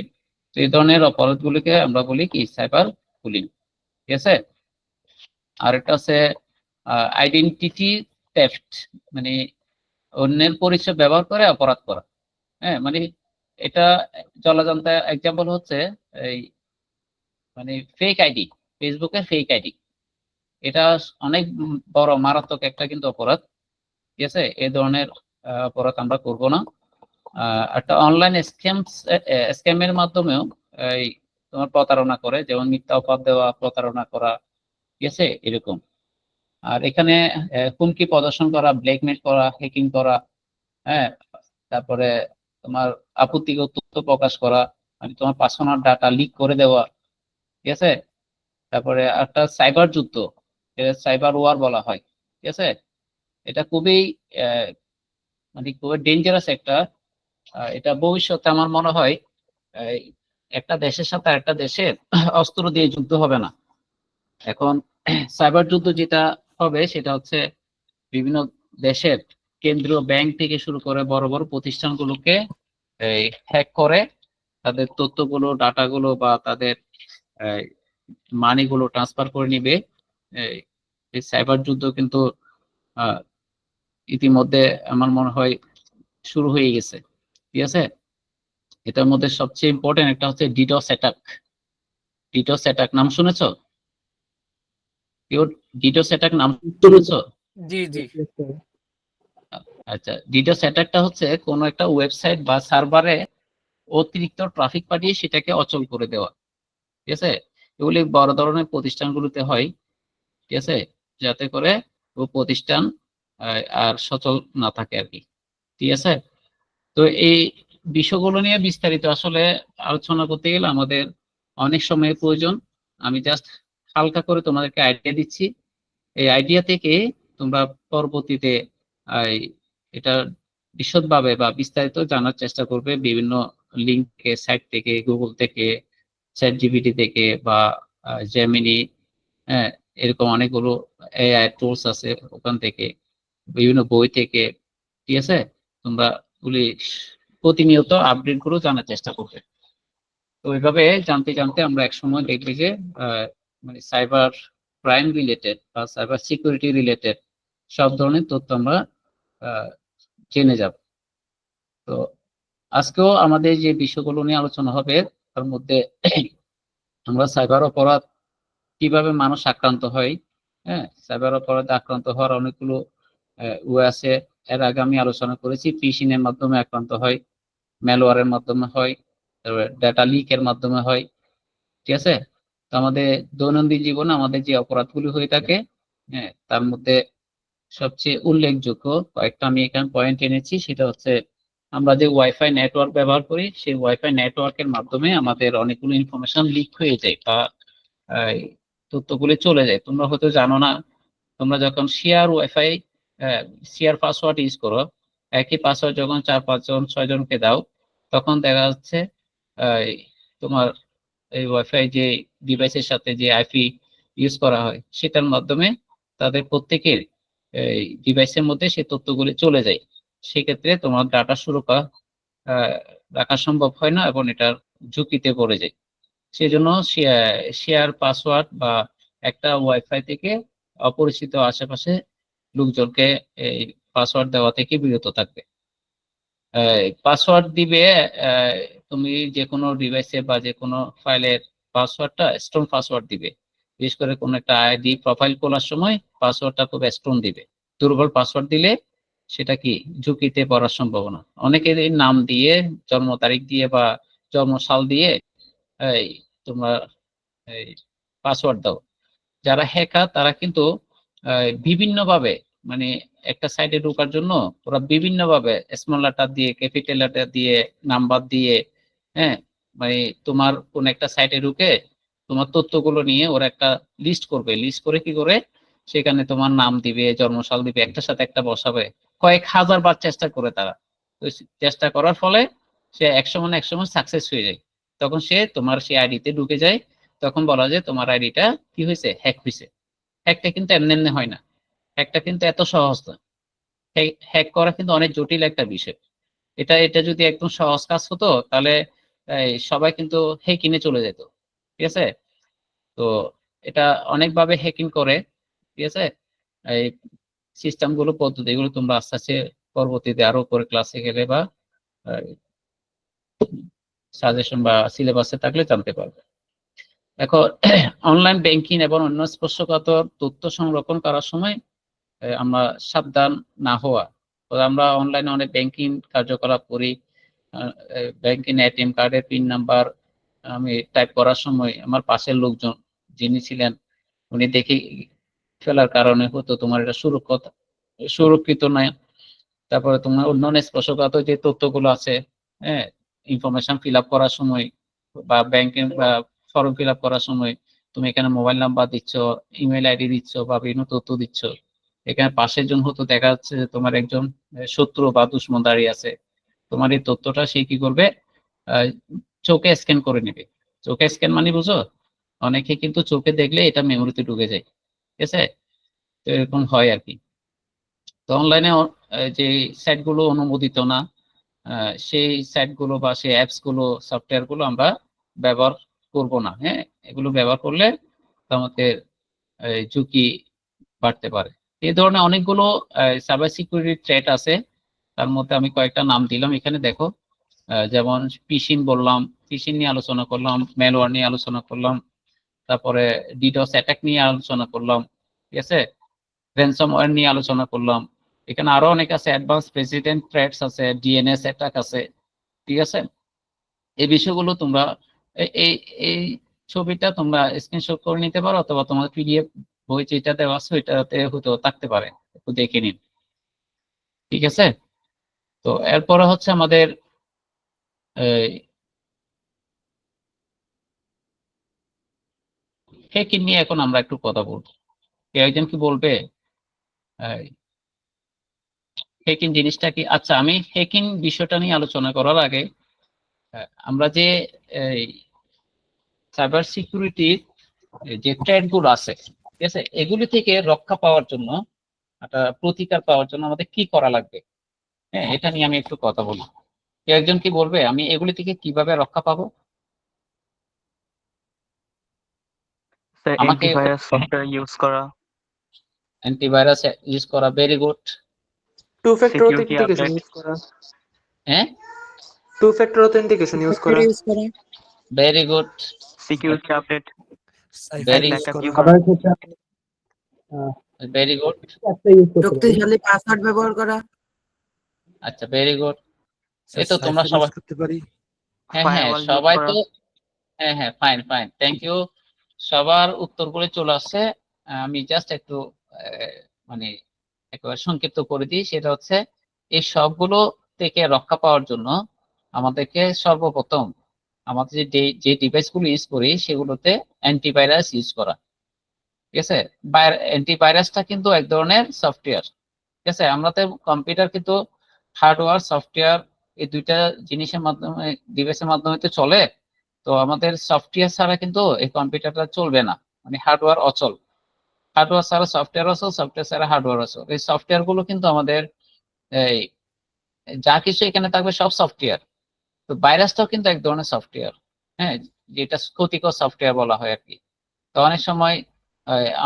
তো এই ধরনের অপরাধগুলিকে আমরা বলি কি সাইবার বুলিং। ঠিক আছে। আর একটা আছে আইডেন্টিটি থেফট, মানে অন্যের পরিচয় ব্যবহার করে অপরাধ করা। হ্যাঁ, মানে এটা জলজান্ত এক্সাম্পল হচ্ছে এই মানে ফেক আইডি, ফেসবুকের ফেক আইডি। এটা অনেক বড় মারাত্মক একটা কিন্তু অপরাধ। ঠিক আছে, এই ধরনের অপরাধ আমরা করব না। একটা অনলাইন স্ক্যামের মাধ্যমেও এই তোমার প্রতারণা করে, যেমন মিথ্যা অপবাদ দেওয়া, প্রতারণা করা। ঠিক আছে, এরকম। আর এখানে হুমকি প্রদর্শন করা, ব্ল্যাকমেল করা, হ্যাকিং করা, হ্যাঁ, তারপরে তোমার আপত্তিকর তথ্য প্রকাশ করা, মানে তোমার পার্সোনাল ডাটা লিক করে দেওয়া। ঠিক আছে, তারপরে একটা সাইবার যুদ্ধ, এটা সাইবার ওয়ার বলা হয়। ঠিক আছে, এটা খুবই মানে খুবই ডেঞ্জারাস একটা এটা ভবিষ্যতে আমার মনে হয় এই, একটা দেশের সাথে আরেকটা দেশের অস্ত্র দিয়ে যুদ্ধ হবে না এখন। সাইবার যুদ্ধ যেটা হবে সেটা হচ্ছে বিভিন্ন দেশের কেন্দ্রীয় ব্যাংক থেকে শুরু করে বড় বড় প্রতিষ্ঠানগুলোকে এই হ্যাক করে তাদের তথ্যগুলো ডাটাগুলো বা তাদের মানিগুলো ট্রান্সফার করে নিবে। এই এই সাইবার যুদ্ধ কিন্তু আহ, ইতিমধ্যে আমার মনে হয় শুরু হয়ে গেছে, ঠিক আছে। এটার মধ্যে সবচেয়ে ইম্পর্টেন্ট একটা হচ্ছে ডিডোস অ্যাটাক। ডিডোস অ্যাটাক নাম শুনেছো? কেউ ডিডোস অ্যাটাক নাম শুনেছো? জি জি। Yes, sir. আচ্ছা, ডিডোস অ্যাটাকটা হচ্ছে কোনো একটা ওয়েবসাইট বা সার্ভারে অতিরিক্ত ট্রাফিক পাঠিয়ে সেটাকে অচল করে দেওয়া, ঠিক আছে। এগুলি বড় ধরনের প্রতিষ্ঠানগুলোতে হয়, ঠিক আছে, যাতে করে ও প্রতিষ্ঠান আর সচল না থাকে আর কি, ঠিক আছে। তো এই বিষয়গুলো নিয়ে বিস্তারিত আসলে আলোচনা করতে গেলে আমাদের অনেক সময়ের প্রয়োজন। আমি জাস্ট হালকা করে তোমাদেরকে আইডিয়া দিচ্ছি। এই আইডিয়া থেকে তোমরা পরবর্তীতে আহ, এটা বিশদভাবে বা বিস্তারিত জানার চেষ্টা করবে বিভিন্ন লিঙ্ক সাইট থেকে, গুগল থেকে, চ্যাট জিপিটি থেকে বা জেমিনি, হ্যাঁ, এরকম অনেকগুলো এআই টুলস আছে ওখান থেকে, বিভিন্ন বই থেকে, ঠিক আছে। তোমরা গুলি প্রতিনিয়ত আপডেট গুলো জানার চেষ্টা করবে। তো এইভাবে জানতে জানতে আমরা একসময় দেখবে যে মানে সাইবার ক্রাইম রিলেটেড বা সাইবার সিকিউরিটি রিলেটেড সব ধরনের তথ্য আমরা আহ, জেনে যাব। তো আজকেও আমাদের যে বিষয়গুলো নিয়ে আলোচনা হবে তার মধ্যে আমরা সাইবার অপরাধ কিভাবে মানুষ আক্রান্ত হয়, হ্যাঁ, সাইবার অপরাধে আক্রান্ত হওয়ার অনেকগুলো ওয়ে আছে। এর আগে আমি আলোচনা করেছি ফিশিং এর মাধ্যমে আক্রান্ত হয়, ম্যালওয়্যারের মাধ্যমে হয়, তারপরে ডেটা লিকের মাধ্যমে হয়, ঠিক আছে। তো আমাদের দৈনন্দিন জীবনে আমাদের যে অপরাধগুলি হয়ে থাকে, হ্যাঁ, তার মধ্যে সবচেয়ে উল্লেখযোগ্য কয়েকটা আমি এখানে পয়েন্ট এনেছি। সেটা হচ্ছে আমরা যে ওয়াইফাই নেটওয়ার্ক ব্যবহার করি সেই ওয়াইফাই নেটওয়ার্কের মাধ্যমে আমাদের অনেকগুলো ইনফরমেশন লিক হয়ে যায় বা এই তথ্যগুলি চলে যায়। তোমরা হয়তো জানো না, তোমরা যখন share wifi share password use করো, একই পাসওয়ার্ড যখন 4-5 জন 6 জনকে দাও, তখন দেখা যাচ্ছে এই তোমার এই ওয়াইফাই যে ডিভাইসের সাথে যে আইপি ইউজ করা হয় সেটার মাধ্যমে তাদের প্রত্যেকের এই ডিভাইসের মধ্যে সেই তথ্যগুলি চলে যায়। সেক্ষেত্রে তোমার ডাটা সুরক্ষা আহ, রাখা সম্ভব হয় না এবং এটার ঝুঁকিতে পড়ে যায়। সেজন্য শেয়ার পাসওয়ার্ড বা একটা ওয়াইফাই থেকে অপরিচিত আশেপাশে লোকজনকে এই পাসওয়ার্ড দেওয়া থেকে বিরত থাকবে। পাসওয়ার্ড দিবে আহ, তুমি যে কোনো ডিভাইসে বা যে কোনো ফাইলের পাসওয়ার্ডটা স্ট্রং পাসওয়ার্ড দিবে। বিশেষ করে কোনো একটা আইডি প্রোফাইল খোলার সময় পাসওয়ার্ডটা খুব স্ট্রং দিবে। দুর্বল পাসওয়ার্ড দিলে সেটা কি ঝুঁকিতে পড়ার সম্ভাবনা। অনেকে এই নাম দিয়ে, জন্ম তারিখ দিয়ে বা জন্ম সাল দিয়ে এই তোমরা এই পাসওয়ার্ড দাও। যারা হ্যাকার তারা কিন্তু বিভিন্নভাবে মানে একটা সাইটে ঢোকার জন্য ওরা বিভিন্নভাবে স্মল লেটার দিয়ে, ক্যাপিটাল লেটার দিয়ে, নাম্বার দিয়ে, হ্যাঁ, মানে তোমার কোন একটা সাইটে ঢুকে তোমার তথ্যগুলো নিয়ে ওরা একটা লিস্ট করবে। লিস্ট করে কি করে সেখানে তোমার নাম দিবে, জন্মসাল দিবে, একটার সাথে একটা বসাবে। কয়েক হাজার বার চেষ্টা করে তারা। তো চেষ্টা করার ফলে সে একসময় না একসময় সাকসেস হয়ে যায়। তখন সে তোমার সেই আইডিতে ঢুকে যায়। তখন বলা যায় তোমার আইডিটা কি হয়েছে, হ্যাক হয়েছে। হ্যাকটা কিন্তু এমনি এমনি হয় না, হ্যাকটা কিন্তু এত সহজ না। হ্যাক করা কিন্তু অনেক জটিল একটা বিষয়। এটা এটা যদি একদম সহজ কাজ হতো তাহলে সবাই কিন্তু হ্যাকিংয়ে চলে যেত, ঠিক আছে। তো এটা অনেকভাবে হ্যাকিং করে, ঠিক আছে। এই সিস্টেম গুলো, পদ্ধতি গুলো তোমরা আস্তে আস্তে পরবর্তীতে আরো পরে ক্লাসে গেলে বা সাজেশন বা সিলেবাসে থাকলে জানতে পারবে। এখন অনলাইন ব্যাংকিং এবং অন্য স্পর্শকাতর তথ্য সংরক্ষণ করার সময় আমরা সাবধান না হওয়া। তো আমরা অনলাইনে অনেক ব্যাংকিং কার্যকলাপ করি। ব্যাংকিং এটিএম কার্ডের পিন নাম্বার আমি টাইপ করার সময় আমার পাশের লোকজন যিনি ছিলেন উনি দেখে ফেলার কারণে হতো তোমার এটা সুরক্ষিত নয়। তারপরে তোমার অন্যান্য স্পর্শকাতর যে তথ্যগুলো আছে, হ্যাঁ, ইনফরমেশন ফিল আপ করার সময় বা ব্যাংকিং বা ফর্ম ফিল আপ করার সময় তুমি এখানে মোবাইল নাম্বার দিচ্ছ, ইমেল আইডি দিচ্ছ বা বিভিন্ন তথ্য দিচ্ছ, এখানে পাশের জন হয়তো দেখা যাচ্ছে যে তোমার একজন শত্রু বা দুশ্মন দাঁড়িয়ে আছে, তোমার এই তথ্যটা সে কি করবে, আহ, চোখে স্ক্যান করে নেবে। চোখে স্ক্যান মানে বুঝো, অনেকে কিন্তু চোখে দেখলে এটা মেমোরিতে ঢুকে যায়, ঠিক আছে? তো এরকম হয় আর কি। তো অনলাইনে যে সাইট গুলো অনুমোদিত না, সেই সাইট গুলো বা সেই অ্যাপস গুলো, সফটওয়্যার গুলো আমরা ব্যবহার করব না। হ্যাঁ, এগুলো ব্যবহার করলে আমাদের ঝুঁকি বাড়তে পারে। এই ধরনের অনেকগুলো সাইবার সিকিউরিটি থ্রেট আছে, তার মধ্যে আমি কয়েকটা নাম দিলাম এখানে দেখো। যেমন ফিশিং বললাম, ফিশিং নিয়ে আলোচনা করলাম, ম্যালওয়্যার নিয়ে আলোচনা করলাম, তারপরে ডিডস অ্যাটাক নিয়ে আলোচনা করলাম, ঠিক আছে, র্যানসমওয়্যার নিয়ে আলোচনা করলাম। এখানে আরো অনেক আছে, অ্যাডভান্স প্রেসিডেন্ট থ্রেটস আছে, ডিএনএস অ্যাটাক আছে, ঠিক আছে। এই বিষয়গুলো তোমরা এই এই ছবিটা তোমরা স্ক্রিনশট করে নিতে পারো, অথবা তোমার পিডিএফ বই যেটা দেওয়া আছে ওইটাতে হয়তো থাকতে পারে, একটু দেখে নিন, ঠিক আছে। তো এরপরে হচ্ছে আমাদের হ্যাকিং নিয়ে এখন আমরা একটু কথা বলবো। কেউ একজন কি বলবে হ্যাকিং জিনিসটা কি? আচ্ছা, আমি হ্যাকিং বিষয়টা নিয়ে আলোচনা করার আগে আমরা যে সাইবার সিকিউরিটির যে থ্রেট গুলো আছে, ঠিক আছে, এগুলি থেকে রক্ষা পাওয়ার জন্য, একটা প্রতিকার পাওয়ার জন্য আমাদের কি করা লাগবে, হ্যাঁ, এটা নিয়ে আমি একটু কথা বলি। কেউ একজন কি বলবে আমি এগুলি থেকে কিভাবে রক্ষা পাবো? স্যার আমাকে অ্যান্টিভাইরাস সফটওয়্যার ইউজ করা, অ্যান্টিভাইরাস ইউজ করা, very good. Two factor security authentication update, use করা, হ্যাঁ, টু ফ্যাক্টর অথেন্টিকেশন ইউজ করা, ইউজ করা, very good, security update, very backup use আবার করা। ক্ষেত্রে ভেরি গুড। একটা ইউজ করতে পারি। শক্তিশালী পাসওয়ার্ড ব্যবহার করা, আচ্ছা, ভেরি গুড। এই তো তোমরা সবাই, করতে পারি। হ্যাঁ হ্যাঁ ফায়ারওয়াল ইউজ সবাই করা। তো, হ্যাঁ হ্যাঁ, ফাইন ফাইন, থ্যাংক ইউ। সবার উত্তরগুলো চলে আসছে। আমি জাস্ট একটু মানে একেবারে সংক্ষিপ্ত করে দিই, সেটা হচ্ছে এই সবগুলো থেকে রক্ষা পাওয়ার জন্য আমাদেরকে সর্বপ্রথম আমাদের যে ডিভাইস গুলো ইউজ করি সেগুলোতে অ্যান্টিভাইরাস ইউজ করা, ঠিক আছে। অ্যান্টিভাইরাসটা কিন্তু এক ধরনের সফটওয়্যার, ঠিক আছে। আমাদের কম্পিউটার কিন্তু হার্ডওয়্যার সফটওয়্যার এই দুইটা জিনিসের মাধ্যমে, ডিভাইসের মাধ্যমে তো চলে। তো আমাদের সফটওয়্যার ছাড়া কিন্তু এই কম্পিউটারটা চলবে না, মানে হার্ডওয়্যার অচল। হার্ডওয়্যার ছাড়া সফটওয়্যার অচল, সফটওয়্যার ছাড়া হার্ডওয়্যার অচল। এই সফটওয়্যার গুলো কিন্তু আমাদের এই যা কিছু এখানে থাকবে সব সফটওয়্যার। তো ভাইরাসটাও কিন্তু এক ধরনের সফটওয়্যার, হ্যাঁ, যেটা ক্ষতিকর সফটওয়্যার বলা হয় আর কি। তো অনেক সময়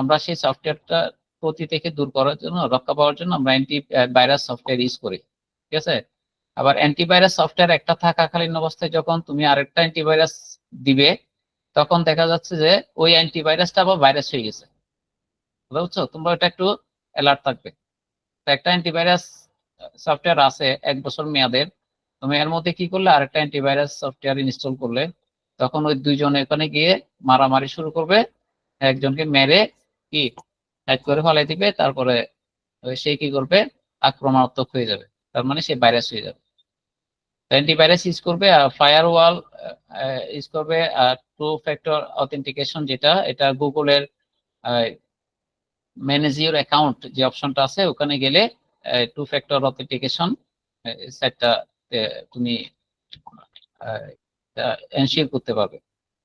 আমরা সেই সফটওয়্যারটা ক্ষতি থেকে দূর করার জন্য, রক্ষা পাওয়ার জন্য আমরা অ্যান্টি ভাইরাস সফটওয়্যার ইউজ করি, ঠিক আছে। আবার অ্যান্টিভাইরাস সফটওয়্যার একটা থাকাকালীন অবস্থায় যখন তুমি আরেকটা অ্যান্টিভাইরাস দিবে, তখন দেখা যাচ্ছে যে ওই অ্যান্টিভাইরাসটা আবার ভাইরাস হয়ে গেছে, বুঝছো? তোমরা এটা একটু অ্যালার্ট থাকবে। তো একটা অ্যান্টিভাইরাস সফটওয়্যার আছে 1 বছর মেয়াদের, তুমি এর মধ্যে কি করলে আরেকটা অ্যান্টিভাইরাস সফটওয়্যার ইনস্টল করলে, তখন ওই দুইজনে ওখানে গিয়ে মারামারি শুরু করবে, একজনকে মেরে কি হ্যাক করে ফেলাই দিবে, তারপরে সে কি করবে, আক্রমণাত্মক হয়ে যাবে, তার মানে সে ভাইরাস হয়ে যাবে। অ্যান্টিভাইরাস ইউজ করবে, আর ফায়ারওয়াল ইউজ করবে, আর টু ফ্যাক্টর অথেন্টিকেশন, যেটা এটা গুগলের ম্যানেজ ইউর অ্যাকাউন্ট যে অপশনটা আছে, ওখানে গেলে টু ফ্যাক্টর অথেন্টিকেশন সেটটা তুমি এনশিওর করতে পারবে,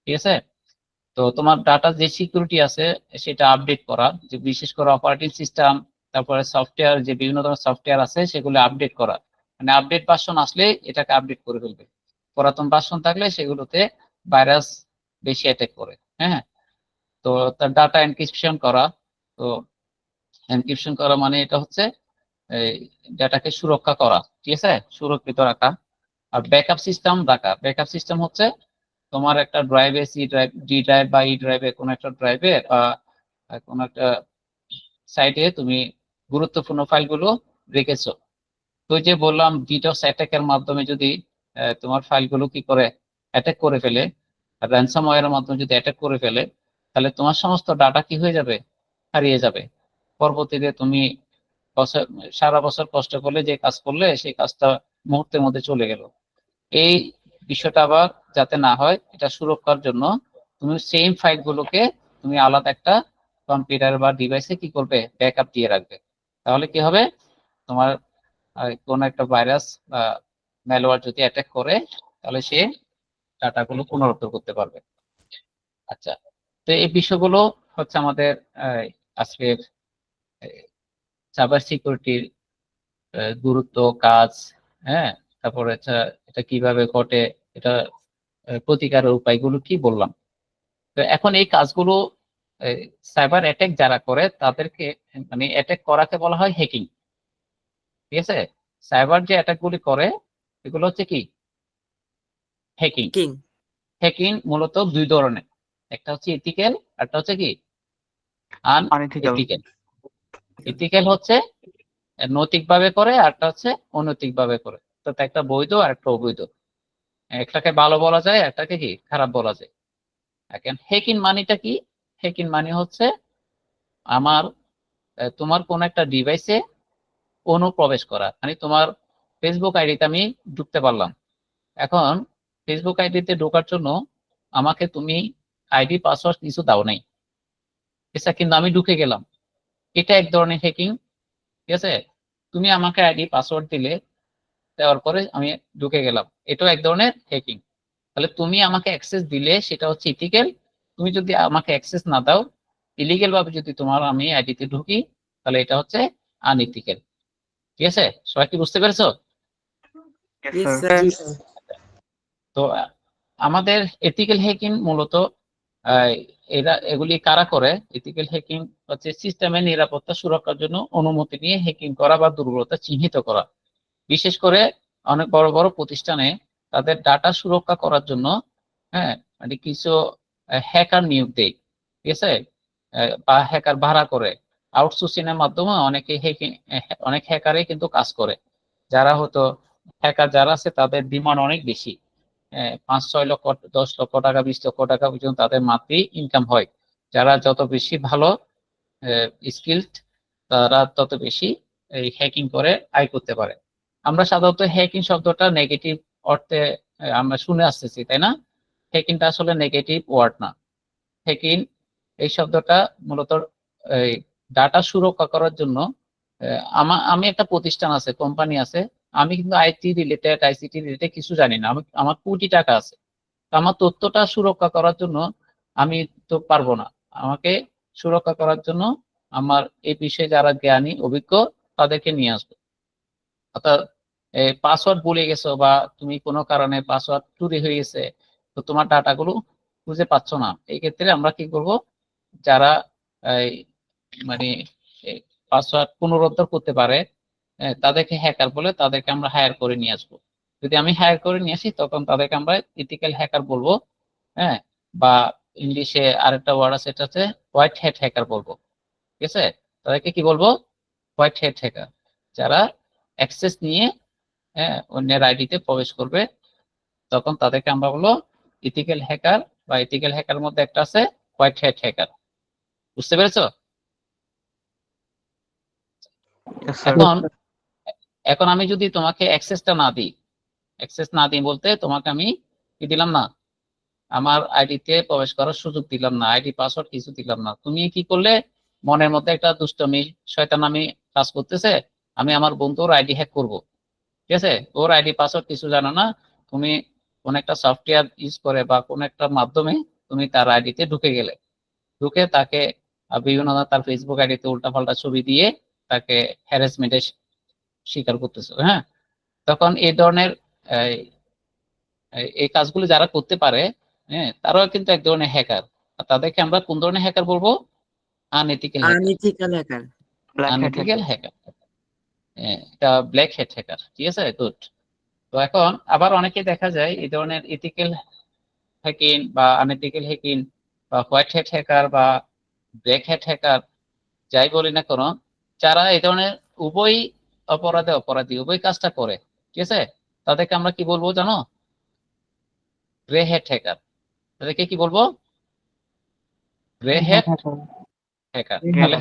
ঠিক আছে। তো তোমার ডাটা যে সিকিউরিটি আছে সেটা আপডেট করা, যে বিশেষ করে অপারেটিং সিস্টেম, তারপরে সফটওয়্যার, যে বিভিন্ন ধরনের সফটওয়্যার আছে সেগুলো আপডেট করা, মানে আপডেট ভার্সন আসলে এটাকে আপডেট করে ফেলবে। পুরাতন ভার্সন থাকলে সেগুলোতে ভাইরাস বেশি অ্যাটাক করে, হ্যাঁ। তো তার ডাটা এনক্রিপশন করা, তো এনক্রিপশন করা মানে এটা হচ্ছে এই ডাটাকে সুরক্ষা করা, ঠিক আছে, সুরক্ষিত রাখা। আর ব্যাকআপ সিস্টেম রাখা, ব্যাকআপ সিস্টেম হচ্ছে তোমার একটা ড্রাইভে, সি ড্রাইভ, ডি ড্রাইভ বা ই ড্রাইভে, কোনো একটা ড্রাইভে কোনো একটা সাইটে তুমি গুরুত্বপূর্ণ ফাইলগুলো রেখেছো। তো যে বললাম ডিডস অ্যাটাকের মাধ্যমে যদি তোমার ফাইলগুলো কি করে অ্যাটাক করে ফেলে, র্যানসামওয়্যারের মাধ্যমে যদি অ্যাটাক করে ফেলে, তাহলে তোমার সমস্ত ডাটা কি হয়ে যাবে, হারিয়ে যাবে। পরবর্তীতে তুমি সারা বছর কষ্ট করলে যে কাজ করলে, সেই কাজটা মুহূর্তের মধ্যে চলে গেল। এই বিষয়টা আবার যাতে না হয়, এটা সুরক্ষার জন্য তুমি সেম ফাইলগুলোকে তুমি আলাদা একটা কম্পিউটার বা ডিভাইসে কি করবে, ব্যাকআপ দিয়ে রাখবে। তাহলে কি হবে, তোমার কোন একটা ভাইরাস বা ম্যালওয়্যার যদি অ্যাটাক করে তাহলে সে ডাটাগুলো পুনরুদ্ধার করতে পারবে। আচ্ছা, তো এই বিষয়গুলো হচ্ছে আমাদের আজকের সাইবার সিকিউরিটির গুরুত্ব, কাজ, হ্যাঁ, তারপরে এটা কিভাবে ঘটে, এটা প্রতিকারের উপায়গুলো কি বললাম। তো এখন এই কাজগুলো সাইবার অ্যাটাক যারা করে তাদেরকে, মানে অ্যাটাক করাকে বলা হয় হ্যাকিং। ঠিক আছে, সাইবার যে অ্যাটাক গুলি করে এগুলো হচ্ছে কি হ্যাকিং। কিং হ্যাকিং মূলত দুই ধরনের, একটা হচ্ছে ইথিক্যাল, একটা হচ্ছে কি Unethical. আনএথিক্যাল। ইথিক্যাল হচ্ছে নৈতিকভাবে করে, আরটা হচ্ছে অনৈতিকভাবে করে। তো একটা বৈধ আর একটা অবৈধ, একটাকে ভালো বলা যায়, একটাকে কি খারাপ বলা যায়। এখন হ্যাকিং মানিটা কি? হ্যাকিং মানে হচ্ছে আমার তোমার কোন একটা ডিভাইসে অনুপ্রবেশ করা, মানে তোমার ফেসবুক আইডিতে আমি ঢুকতে পারলাম। এখন ফেসবুক আইডিতে ঢোকার জন্য আমাকে তুমি আইডি পাসওয়ার্ড কিছু দাও নাই, এটা কিন্তু আমি ঢুকে গেলাম, এটা এক ধরনের হ্যাকিং। ঠিক আছে, তুমি আমাকে আইডি পাসওয়ার্ড দিলে, দেওয়ার পরে আমি ঢুকে গেলাম, এটাও এক ধরনের হ্যাকিং। তাহলে তুমি আমাকে অ্যাক্সেস দিলে সেটা হচ্ছে ইথিক্যাল, তুমি যদি আমাকে অ্যাক্সেস না দাও, ইলিগেল ভাবে যদি তোমার আমি আইডিতে ঢুকি, তাহলে এটা হচ্ছে আনইথিক্যাল। ঠিক আছে, সবাই কি বুঝতে পেরেছো? Yes, yes sir. স্যার জি স্যার। তো আমাদের এথিক্যাল হ্যাকিং মূলত আহ, এগুলি কারা করে? এথিক্যাল হ্যাকিং হচ্ছে সিস্টেমের নিরাপত্তা সুরক্ষার জন্য অনুমতি নিয়ে হ্যাকিং করা বা দুর্বলতা চিহ্নিত করা। বিশেষ করে অনেক বড় বড় প্রতিষ্ঠানে তাদের ডাটা সুরক্ষা করার জন্য, হ্যাঁ, মানে কিছু হ্যাকার নিয়োগ দেয়। ঠিক আছে, বা হ্যাকার ভাড়া করে, আউটসোর্সিং এর মাধ্যমে অনেকে হ্যাকিং, অনেক হ্যাকারই কিন্তু কাজ করে। যারা হয়তো হ্যাকার যারা আছে তাদের ডিমান্ড অনেক বেশি, 5-6 লক্ষ, 10 লক্ষ টাকা, 20 লক্ষ টাকা পর্যন্ত তাদের মান্থলি ইনকাম হয়। যারা যত বেশি ভালো স্কিলড, তারা তত বেশি এই হ্যাকিং করে আয় করতে পারে। আমরা সাধারণত হ্যাকিং শব্দটা নেগেটিভ অর্থে আমরা শুনে আসতেছি, তাই না? হ্যাকিংটা আসলে নেগেটিভ ওয়ার্ড না। হ্যাকিং এই শব্দটা মূলত এই ডাটা সুরক্ষা করার জন্য। আমি একটা প্রতিষ্ঠান আছে, কোম্পানি আছে, আমি কিন্তু আইটি রিলেটেড, আইসিটি রিলেটেড কিছু জানি না, আমার কোটি টাকা আছে, তো আমার তথ্যটা সুরক্ষা করার জন্য আমি তো পারবো না। আমাকে সুরক্ষা করার জন্য আমার এই বিষয়ে যারা জ্ঞানী অভিজ্ঞ তাদেরকে নিয়ে আসবো। অর্থাৎ পাসওয়ার্ড ভুলে গেছো বা তুমি কোনো কারণে পাসওয়ার্ড চুরি হয়ে গেছে, তো তোমার ডাটাগুলো খুঁজে পাচ্ছ না, এই ক্ষেত্রে আমরা কি করব, যারা এই মানে পাসওয়ার্ড পুনরুদ্ধার করতে পারে, তাদেরকে হ্যাকার বলে, তাদেরকে আমরা হায়ার করে নিয়ে আসবো। যদি আমি হায়ার করে নিয়ে আসি তখন তাদেরকে আমরা ইথিক্যাল হ্যাকার বলবো, হ্যাঁ, বা ইংলিশে আরেকটা ওয়ার্ড আছে, এটা হচ্ছে হোয়াইট হ্যাট হ্যাকার বলবো। ঠিক আছে, তাদেরকে কি বলবো? White hat hacker. যারা অ্যাক্সেস নিয়ে, হ্যাঁ, অন্যের আইডিতে প্রবেশ করবে, তখন তাদেরকে আমরা বলবো ইথিক্যাল হ্যাকার, বা ইথিক্যাল হ্যাকার মধ্যে একটা আছে হোয়াইট হ্যাট হ্যাকার। বুঝতে পেরেছো? Yes, sir. এখন এখন আমি যদি তোমাকে অ্যাক্সেসটা না দিই, অ্যাক্সেস না দিই বলতে তোমাকে আমি কি দিলাম না, আমার আইডিতে প্রবেশ করার সুযোগ দিলাম না, আইডি পাসওয়ার্ড কিছু দিলাম না, তুমি কি করলে, মনের মধ্যে একটা দুষ্টমি শয়তানি কাজ করতেছে, আমি আমার বন্ধুর আইডি হ্যাক করব। ঠিক আছে, ওর আইডি পাসওয়ার্ড কিছু জানো না, তুমি কোন একটা সফটওয়্যার ইউজ করে বা কোন একটা মাধ্যমে তুমি তার আইডিতে ঢুকে গেলে, ঢুকে তাকে বিভিন্ন তার ফেসবুক আইডিতে উল্টাপাল্টা ছবি দিয়ে তাকে হ্যারাসমেন্টের শিকার করতেছো। হ্যাঁ, তখন এই ধরনের এই এই কাজগুলো যারা করতে পারে, হ্যাঁ, তারাও কিন্তু এক ধরনের হ্যাকার। তাদেরকে আমরা কোন ধরনের হ্যাকার বলবো? Unethical hacker. Unethical hacker Black hat unethical hacker. Hacker, এটা ব্ল্যাক হ্যাট হ্যাকার। ঠিক আছে, গুড। তো এখন আবার অনেকে দেখা যায় এই ধরনের ইথিক্যাল হ্যাকিং বা আনএথিক্যাল হ্যাকিং বা হোয়াইট হ্যাট হ্যাকার বা ব্ল্যাক হ্যাট হ্যাকার, যাই বলি না কেন, যারা এই ধরনের উভয় অপরাধী উভয় কাজটা করে, ঠিক আছে, তাদেরকে আমরা কি বলবো জানো? Grey hat hacker. তাদেরকে কি বলবো? Grey hat hacker. তাহলে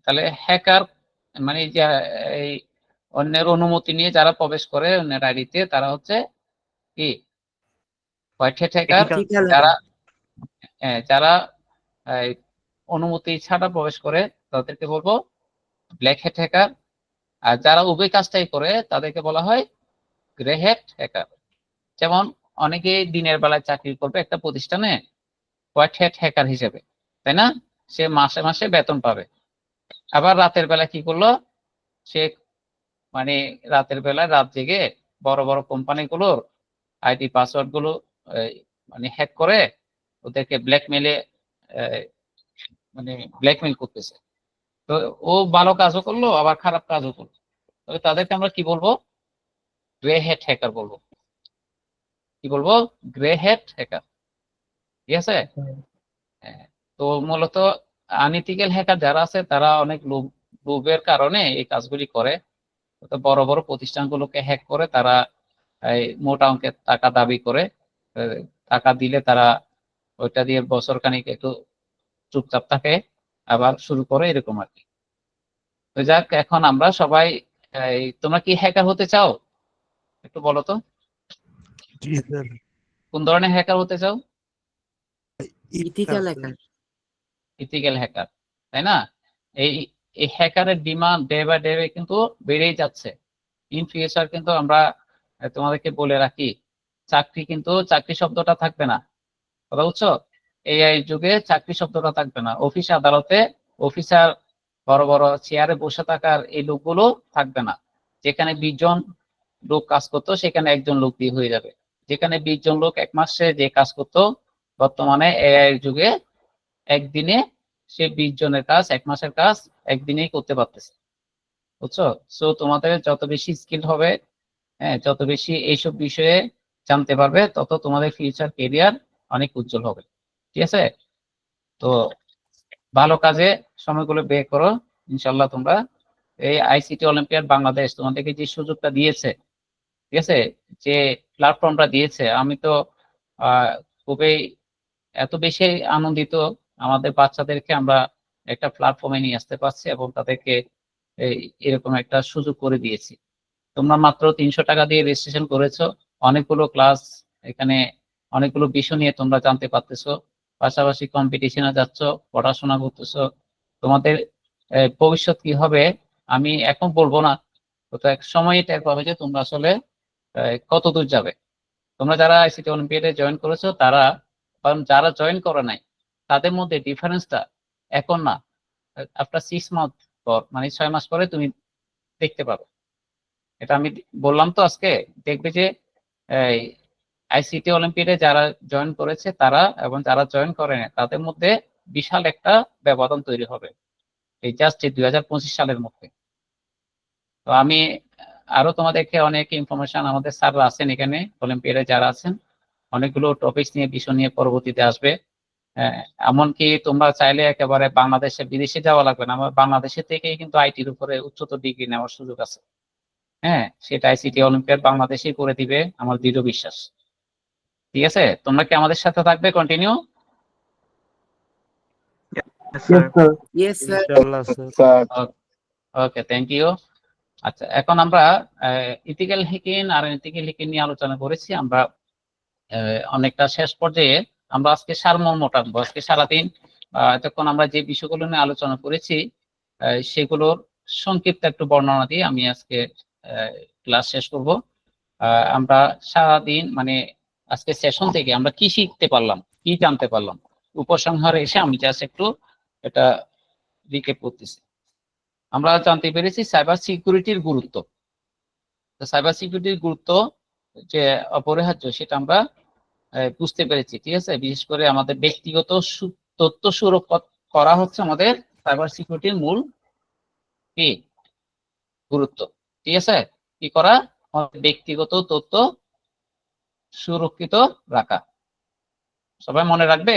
তাহলে হ্যাকার মানে যে এই অন্যের অনুমতি নিয়ে যারা প্রবেশ করে অন্যের আইডিতে, তারা হচ্ছে কি white hat hacker. Ethical. Ethical যারা যারা এই অনুমতি ছাড়া প্রবেশ করে তাদেরকে বলবো ব্ল্যাক হ্যাট হ্যাকার। আর যারা উভয় কাজটাই করে তাদেরকে বলা হয় গ্রে হ্যাট হ্যাকার। যেমন অনেকেই দিনের বেলায় চাকরি করবে একটা প্রতিষ্ঠানে হোয়াইট হ্যাট হ্যাকার হিসেবে, তাই না? সে মাসে মাসে বেতন পাবে। আবার রাতের বেলা কি করলো, সে মানে রাতের বেলায় রাত জেগে বড় বড় কোম্পানিগুলোর আইডি পাসওয়ার্ড গুলো মানে হ্যাক করে ওদেরকে ব্ল্যাকমেলে মানে ব্ল্যাকমেল করতেছে। তো ও ভালো কাজও করলো আবার খারাপ কাজও করলো, তবে তাদেরকে আমরা কি বলবো? গ্রে হ্যাট হ্যাকার বলবো। কি বলবো? Grey hat hacker. ঠিক আছে? হ্যাঁ। তো মূলত আনইথিক্যাল হ্যাকার যারা আছে তারা অনেক লোভের কারণে এই কাজগুলি করে। তো বড় বড় প্রতিষ্ঠানগুলোকে হ্যাক করে তারা এই মোটা অঙ্কের টাকা দাবি করে। টাকা দিলে তারা ওইটা দিয়ে বছর খানিক একটু চুপচাপ থাকে, আবার শুরু করে, এরকম আর কি। তো যাক, এখন আমরা সবাই তোমরা কি হ্যাকার হতে চাও? একটু বলো তো, জি স্যার। কোন ধরনের হ্যাকার হতে চাও? Ethical hacker. ইথিক্যাল হ্যাকার, তাই না? এই এই হ্যাকারের ডিমান্ড ডে বাই ডে কিন্তু বেড়েই যাচ্ছে। ইন ফিউচার কিন্তু আমরা তোমাদেরকে বলে রাখি, চাকরি শব্দটা থাকবে না। কথা বুঝছো? এআই যুগে চাকরি শব্দটা থাকবে না। অফিস আদালতে অফিসার বড় বড় চেয়ারে বসে থাকার এই লোকগুলো থাকবে না। যেখানে 20 জন লোক কাজ করতো সেখানে একজন লোক দিয়ে হয়ে যাবে। যেখানে 20 জন লোক এক মাসে যে কাজ করতো, বর্তমানে এআই যুগে একদিনে সে 20 জনের কাজ, এক মাসের কাজ একদিনেই করতে পারতেছে। বুঝছো? সো তোমাদের যত বেশি স্কিল হবে, হ্যাঁ, যত বেশি এইসব বিষয়ে জানতে পারবে, তত তোমাদের ফিউচার কেরিয়ার অনেক উজ্জ্বল হবে। ঠিক আছে? তো ভালো কাজে সময়গুলো ব্যয় করো, ইনশাল্লাহ তোমরা এই আইসিটি অলিম্পিয়াড বাংলাদেশ তোমাদেরকে যে সুযোগটা দিয়েছে, ঠিক আছে, যে প্ল্যাটফর্মটা দিয়েছে, আমি তো খুবই এত বেশি আনন্দিত। আমাদের বাচ্চাদেরকে আমরা একটা প্ল্যাটফর্মে নিয়ে আসতে পারছি এবং তাদেরকে এরকম একটা সুযোগ করে দিয়েছি। তোমরা মাত্র 300 টাকা দিয়ে রেজিস্ট্রেশন করেছো, অনেকগুলো ক্লাস, এখানে অনেকগুলো বিষয় নিয়ে তোমরা জানতে পারতেছো, পাশাপাশি কম্পিটিশনে যাচ্ছ, পড়াশোনা করতেছো। তোমাদের ভবিষ্যৎ কি হবে আমি এখন বলবো না, তো এক সময় টের পাবে যে তোমরা আসলে কত দূর যাবে। তোমরা যারা আইসিটি অলিম্পিয়াডে জয়েন করেছো তারা, কারণ যারা জয়েন করে নাই তাদের মধ্যে ডিফারেন্সটা এখন না, আফটার 6 মান্থ পর, মানে 6 মাস পরে তুমি দেখতে পাবে। এটা আমি বললাম তো আজকে, দেখবে যে আইসিটি অলিম্পিয়াডে যারা জয়েন করেছে তারা এবং যারা জয়েন করে না তাদের মধ্যে বিশাল একটা ব্যবধান তৈরি হবে এই জাস্ট 2025 সালের মধ্যে। তো আমি আরো তোমাদেরকে অনেক ইনফরমেশন, আমাদের স্যাররা আছেন এখানে অলিম্পিয়াডে যারা আছেন, অনেকগুলো টপিকস নিয়ে, বিষয় নিয়ে পরবর্তীতে আসবে। এমনকি তোমরা চাইলে একেবারে বাংলাদেশে বিদেশে যাওয়া লাগবে না, আমার বাংলাদেশে থেকেই কিন্তু আইটির উপরে উচ্চতর ডিগ্রি নেওয়ার সুযোগ আছে। হ্যাঁ, সেটা আইসিটি অলিম্পিয়াড বাংলাদেশেই করে দিবে, আমার দৃঢ় বিশ্বাস। ঠিক আছে? তোমরা কি আমাদের সাথে থাকবে continue? Yes, sir. Yes sir. ইনশাআল্লাহ স্যার। Okay, thank you. আচ্ছা, এখন আমরা ইথিক্যাল হ্যাকিং আর এথিক্যাল হ্যাকিং নিয়ে আলোচনা করেছি আমরা অনেকটা শেষ পর্যায়ে। আমরা আজকে সারমর্মটা আনবো। আজকে সারাদিন এতক্ষণ আমরা যে বিষয়গুলো নিয়ে আলোচনা করেছি সেগুলোর সংক্ষিপ্ত একটু বর্ণনা দিয়ে আমি আজকে ক্লাস শেষ করব। আমরা সারাদিন মানে আজকে সেশন থেকে আমরা কি শিখতে পারলাম, কি জানতে পারলাম, উপসংহারে এসে আমি জাস্ট একটু এটা রিক্যাপ করতেছি। আমরা জানতে পেরেছি সাইবার সিকিউরিটির গুরুত্ব। তো সাইবার সিকিউরিটির গুরুত্ব যে অপরিহার্য সেটা আমরা বুঝতে পেরেছি। ঠিক আছে? বিশেষ করে আমাদের ব্যক্তিগত তথ্য সুরক্ষা করা হচ্ছে আমাদের সাইবার সিকিউরিটির মূল কি গুরুত্ব। ঠিক আছে? কি করা? ব্যক্তিগত তথ্য সুরক্ষিত রাখা। সবাই মনে রাখবে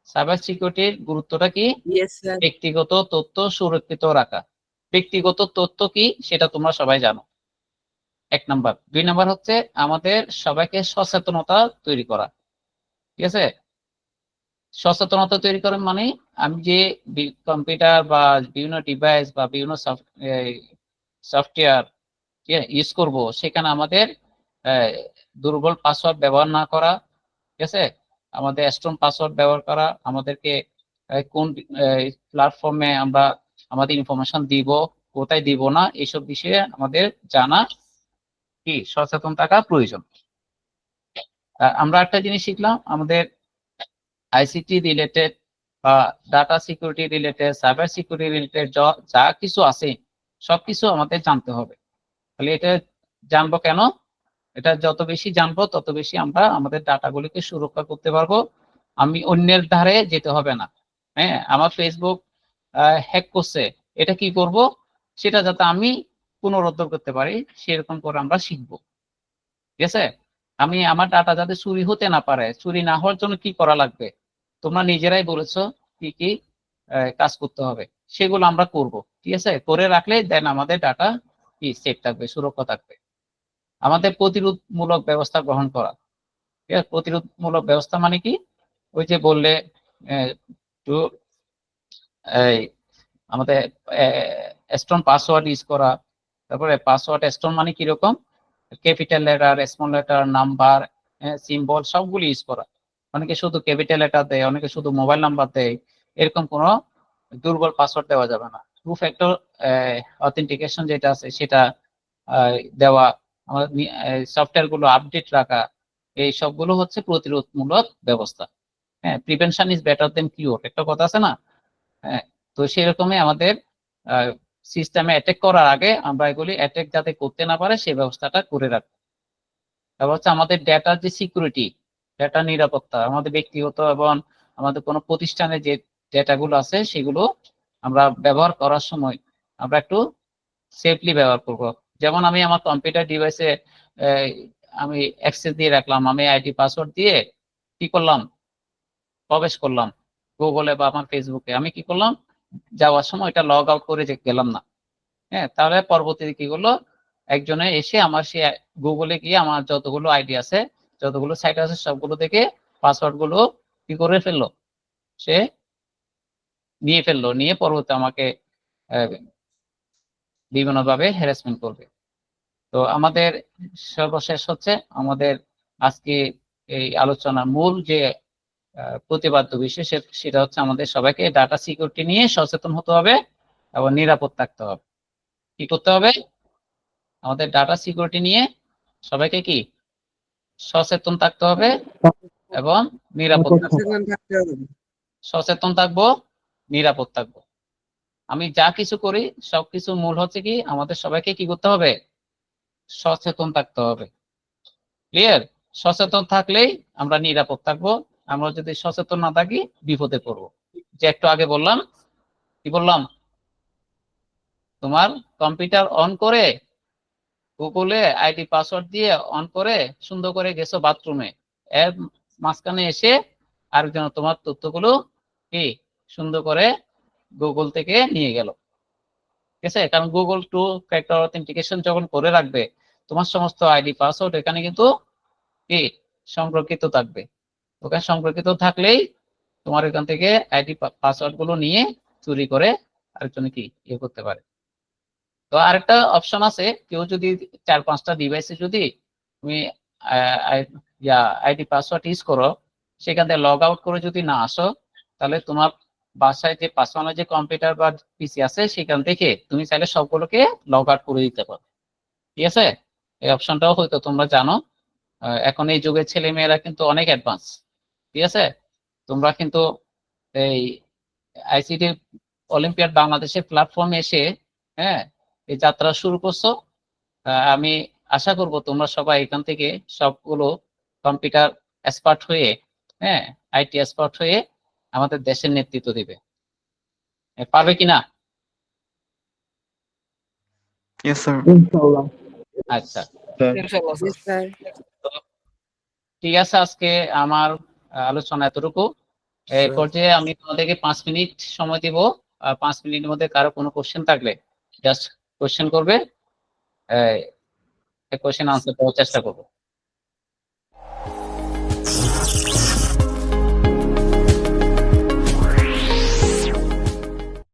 সাইবার সিকিউরিটির গুরুত্বটা কি? Yes sir. ব্যক্তিগত তথ্য সুরক্ষিত রাখা। ব্যক্তিগত তথ্য কি সেটা তোমরা সবাই জানো, 1 নাম্বার। 2 নাম্বার হচ্ছে আমাদের সবাইকে সচেতনতা তৈরি করা। ঠিক আছে? সচেতনতা তৈরি করেন মানে আমি যে কম্পিউটার বা বিভিন্ন ডিভাইস বা বিভিন্ন সফটওয়্যার ইউজ করব সেখানে আমাদের দুর্বল পাসওয়ার্ড ব্যবহার না করা। ঠিক আছে? আমাদের স্ট্রং পাসওয়ার্ড ব্যবহার করা, আমাদেরকে কোন প্ল্যাটফর্মে আমরা আমাদের ইনফরমেশন দিব, কোথায় দিব না, এইসব বিষয়ে আমাদের জানা কি সচেতন থাকা প্রয়োজন। আমরা একটা জিনিস শিখলাম, আমাদের আইসিটি রিলেটেড বা data security related, cyber security related যা কিছু আছে সবকিছু আমাদের জানতে হবে। তাহলে এটা জানবো কেন? এটা যত বেশি জানবো তত বেশি আমরা আমাদের ডাটাগুলিকে সুরক্ষা করতে পারবো। আমি অন্যের ধারে যেতে হবে না। হ্যাঁ, আমার ফেসবুক হ্যাক করছে, এটা কি করব সেটা যাতে আমি পুনরুদ্ধার করতে পারি সেরকম করে আমরা শিখবো। ঠিক আছে, আমি আমার ডাটা যাতে চুরি হতে না পারে, চুরি না হওয়ার জন্য কি করা লাগবে তোমরা নিজেরাই বলেছো কি কি কাজ করতে হবে, সেগুলো আমরা করব। ঠিক আছে, করে রাখলে দেন আমাদের ডাটা কি সেফ থাকবে, সুরক্ষা থাকবে। আমাদের প্রতিরোধমূলক ব্যবস্থা গ্রহণ করা। ঠিক আছে, প্রতিরোধমূলক ব্যবস্থা মানে কি? ওই যে বললে টু এই আমাদের স্ট্রং পাসওয়ার্ড ইউজ করা। তারপরে পাসওয়ার্ড স্ট্রং মানে কিরকম? Capital letter, small letter, number, symbol সবগুলো ইউজ করা। অনেকে শুধু ক্যাপিটাল লেটার দেয়, অনেকে শুধু মোবাইল নাম্বার দেয়, এরকম কোনো দুর্বল পাসওয়ার্ড দেওয়া যাবে না। টু ফ্যাক্টর অথেন্টিকেশন যেটা আছে সেটা দেওয়া, আমাদের সফটওয়্যার গুলো আপডেট রাখা, এই সবগুলো হচ্ছে প্রতিরোধমূলক ব্যবস্থা। হ্যাঁ, prevention is better then cure, একটা কথা আছে না? হ্যাঁ, তো সেরকমই আমাদের সিস্টেমে অ্যাটাক করার আগে আমরা এগুলি অ্যাটাক যাতে করতে না পারে সেই ব্যবস্থাটা করে রাখবো। তারপর হচ্ছে আমাদের ডেটার যে সিকিউরিটি, ডেটা নিরাপত্তা, আমাদের ব্যক্তিগত এবং আমাদের কোনো প্রতিষ্ঠানে যে ডেটাগুলো আছে সেগুলো আমরা ব্যবহার করার সময় আমরা একটু সেফলি ব্যবহার করব। যেমন আমি আমার কম্পিউটার ডিভাইসে আমি অ্যাক্সেস দিয়ে রাখলাম, আমি আইডি পাসওয়ার্ড দিয়ে কি করলাম, প্রবেশ করলাম গুগলে বা আমার ফেসবুকে, আমি কি করলাম, যাওয়ার সময় এটা লগ আউট করে গেলাম না। হ্যাঁ, তাহলে পরবর্তীতে কি করলো, একজনে এসে আমার সে গুগলে গিয়ে আমার যতগুলো আইডি আছে, যতগুলো সাইট আছে সবগুলো থেকে পাসওয়ার্ড গুলো কি করে ফেললো, সে নিয়ে ফেললো, নিয়ে পরবর্তী আমাকে বিভিন্নভাবে হ্যারাসমেন্ট করবে। তো আমাদের সর্বশেষ হচ্ছে আমাদের আজকে এই আলোচনার মূল যে প্রতিপাদ্য বিষয় সেটা হচ্ছে আমাদের সবাইকে ডাটা সিকিউরিটি নিয়ে সচেতন হতে হবে এবং নিরাপদ থাকতে হবে। কি করতে হবে? আমাদের ডাটা সিকিউরিটি নিয়ে সবাইকে কি সচেতন থাকতে হবে এবং নিরাপদ থাকতে হবে। সচেতন থাকতে হবে। সচেতন থাকবো, নিরাপদ থাকবো। আমি যা কিছু করি সবকিছু মূল হচ্ছে কি আমাদের সবাইকে কি করতে হবে, সচেতন থাকতে হবে। ক্লিয়ার? সচেতন থাকলেই আমরা নিরাপদ থাকবো। আমরা যদি সচেতন না থাকি বিপদে পড়বো। যে একটু আগে বললাম, কি বললাম, তোমার কম্পিউটার অন করে গুগলে আইডি পাসওয়ার্ড দিয়ে অন করে সুন্দর করে গেছো বাথরুমে, এর মাঝখানে এসে আরেকজন তোমার তথ্যগুলো কি সুন্দর করে গুগল থেকে নিয়ে গেল। ঠিক আছে, কারণ গুগল টু ফ্যাক্টর অথেন্টিকেশন যখন করে রাখবে তোমার সমস্ত আইডি পাসওয়ার্ড এখানে কিন্তু কি সংরক্ষিত থাকবে। ওখানে সংরক্ষিত থাকলেই তোমার এখান থেকে আইডি পাসওয়ার্ড গুলো নিয়ে চুরি করে আরেকজনে কি ইয়ে করতে পারে। তো আরেকটা অপশন আছে, কেউ যদি 4-5টা ডিভাইসে যদি তুমি আইডি পাসওয়ার্ড ইউজ করো, সেখান থেকে লগ আউট করে যদি না আসো, তাহলে তোমার বাসায় যে পার্সোনাল যে কম্পিউটার বা পিসি আছে সেখান থেকে তুমি চাইলে সবগুলোকে লগ আউট করে দিতে পারো। ঠিক আছে, এই অপশনটাও হয়তো তোমরা জানো। এখন এই যুগের ছেলে মেয়েরা কিন্তু অনেক অ্যাডভান্স। ঠিক আছে, তোমরা কিন্তু এই আইসিটি অলিম্পিয়াড বাংলাদেশের প্ল্যাটফর্মে এসে হ্যাঁ এই যাত্রা শুরু করছো। আমি আশা করব তোমরা সবাই এখান থেকে সবগুলো কম্পিউটার এক্সপার্ট হয়ে হ্যাঁ আইটি এক্সপার্ট হয়ে আমাদের দেশের নেতৃত্ব দিবে। পারবে কিনা? Yes sir. ইনশাআল্লাহ। আচ্ছা, ইনশাআল্লাহ Yes, sir. ঠিক আছে, আজকে আমার আলোচনা এতটুকু। এই পর্যায়ে আমি তোমাদেরকে 5 মিনিট সময় দিব। 5 মিনিটের মধ্যে কারো কোনো কোশ্চেন থাকলে জাস্ট কোশ্চেন করবে, কোশ্চেন আনসার করার চেষ্টা করবো।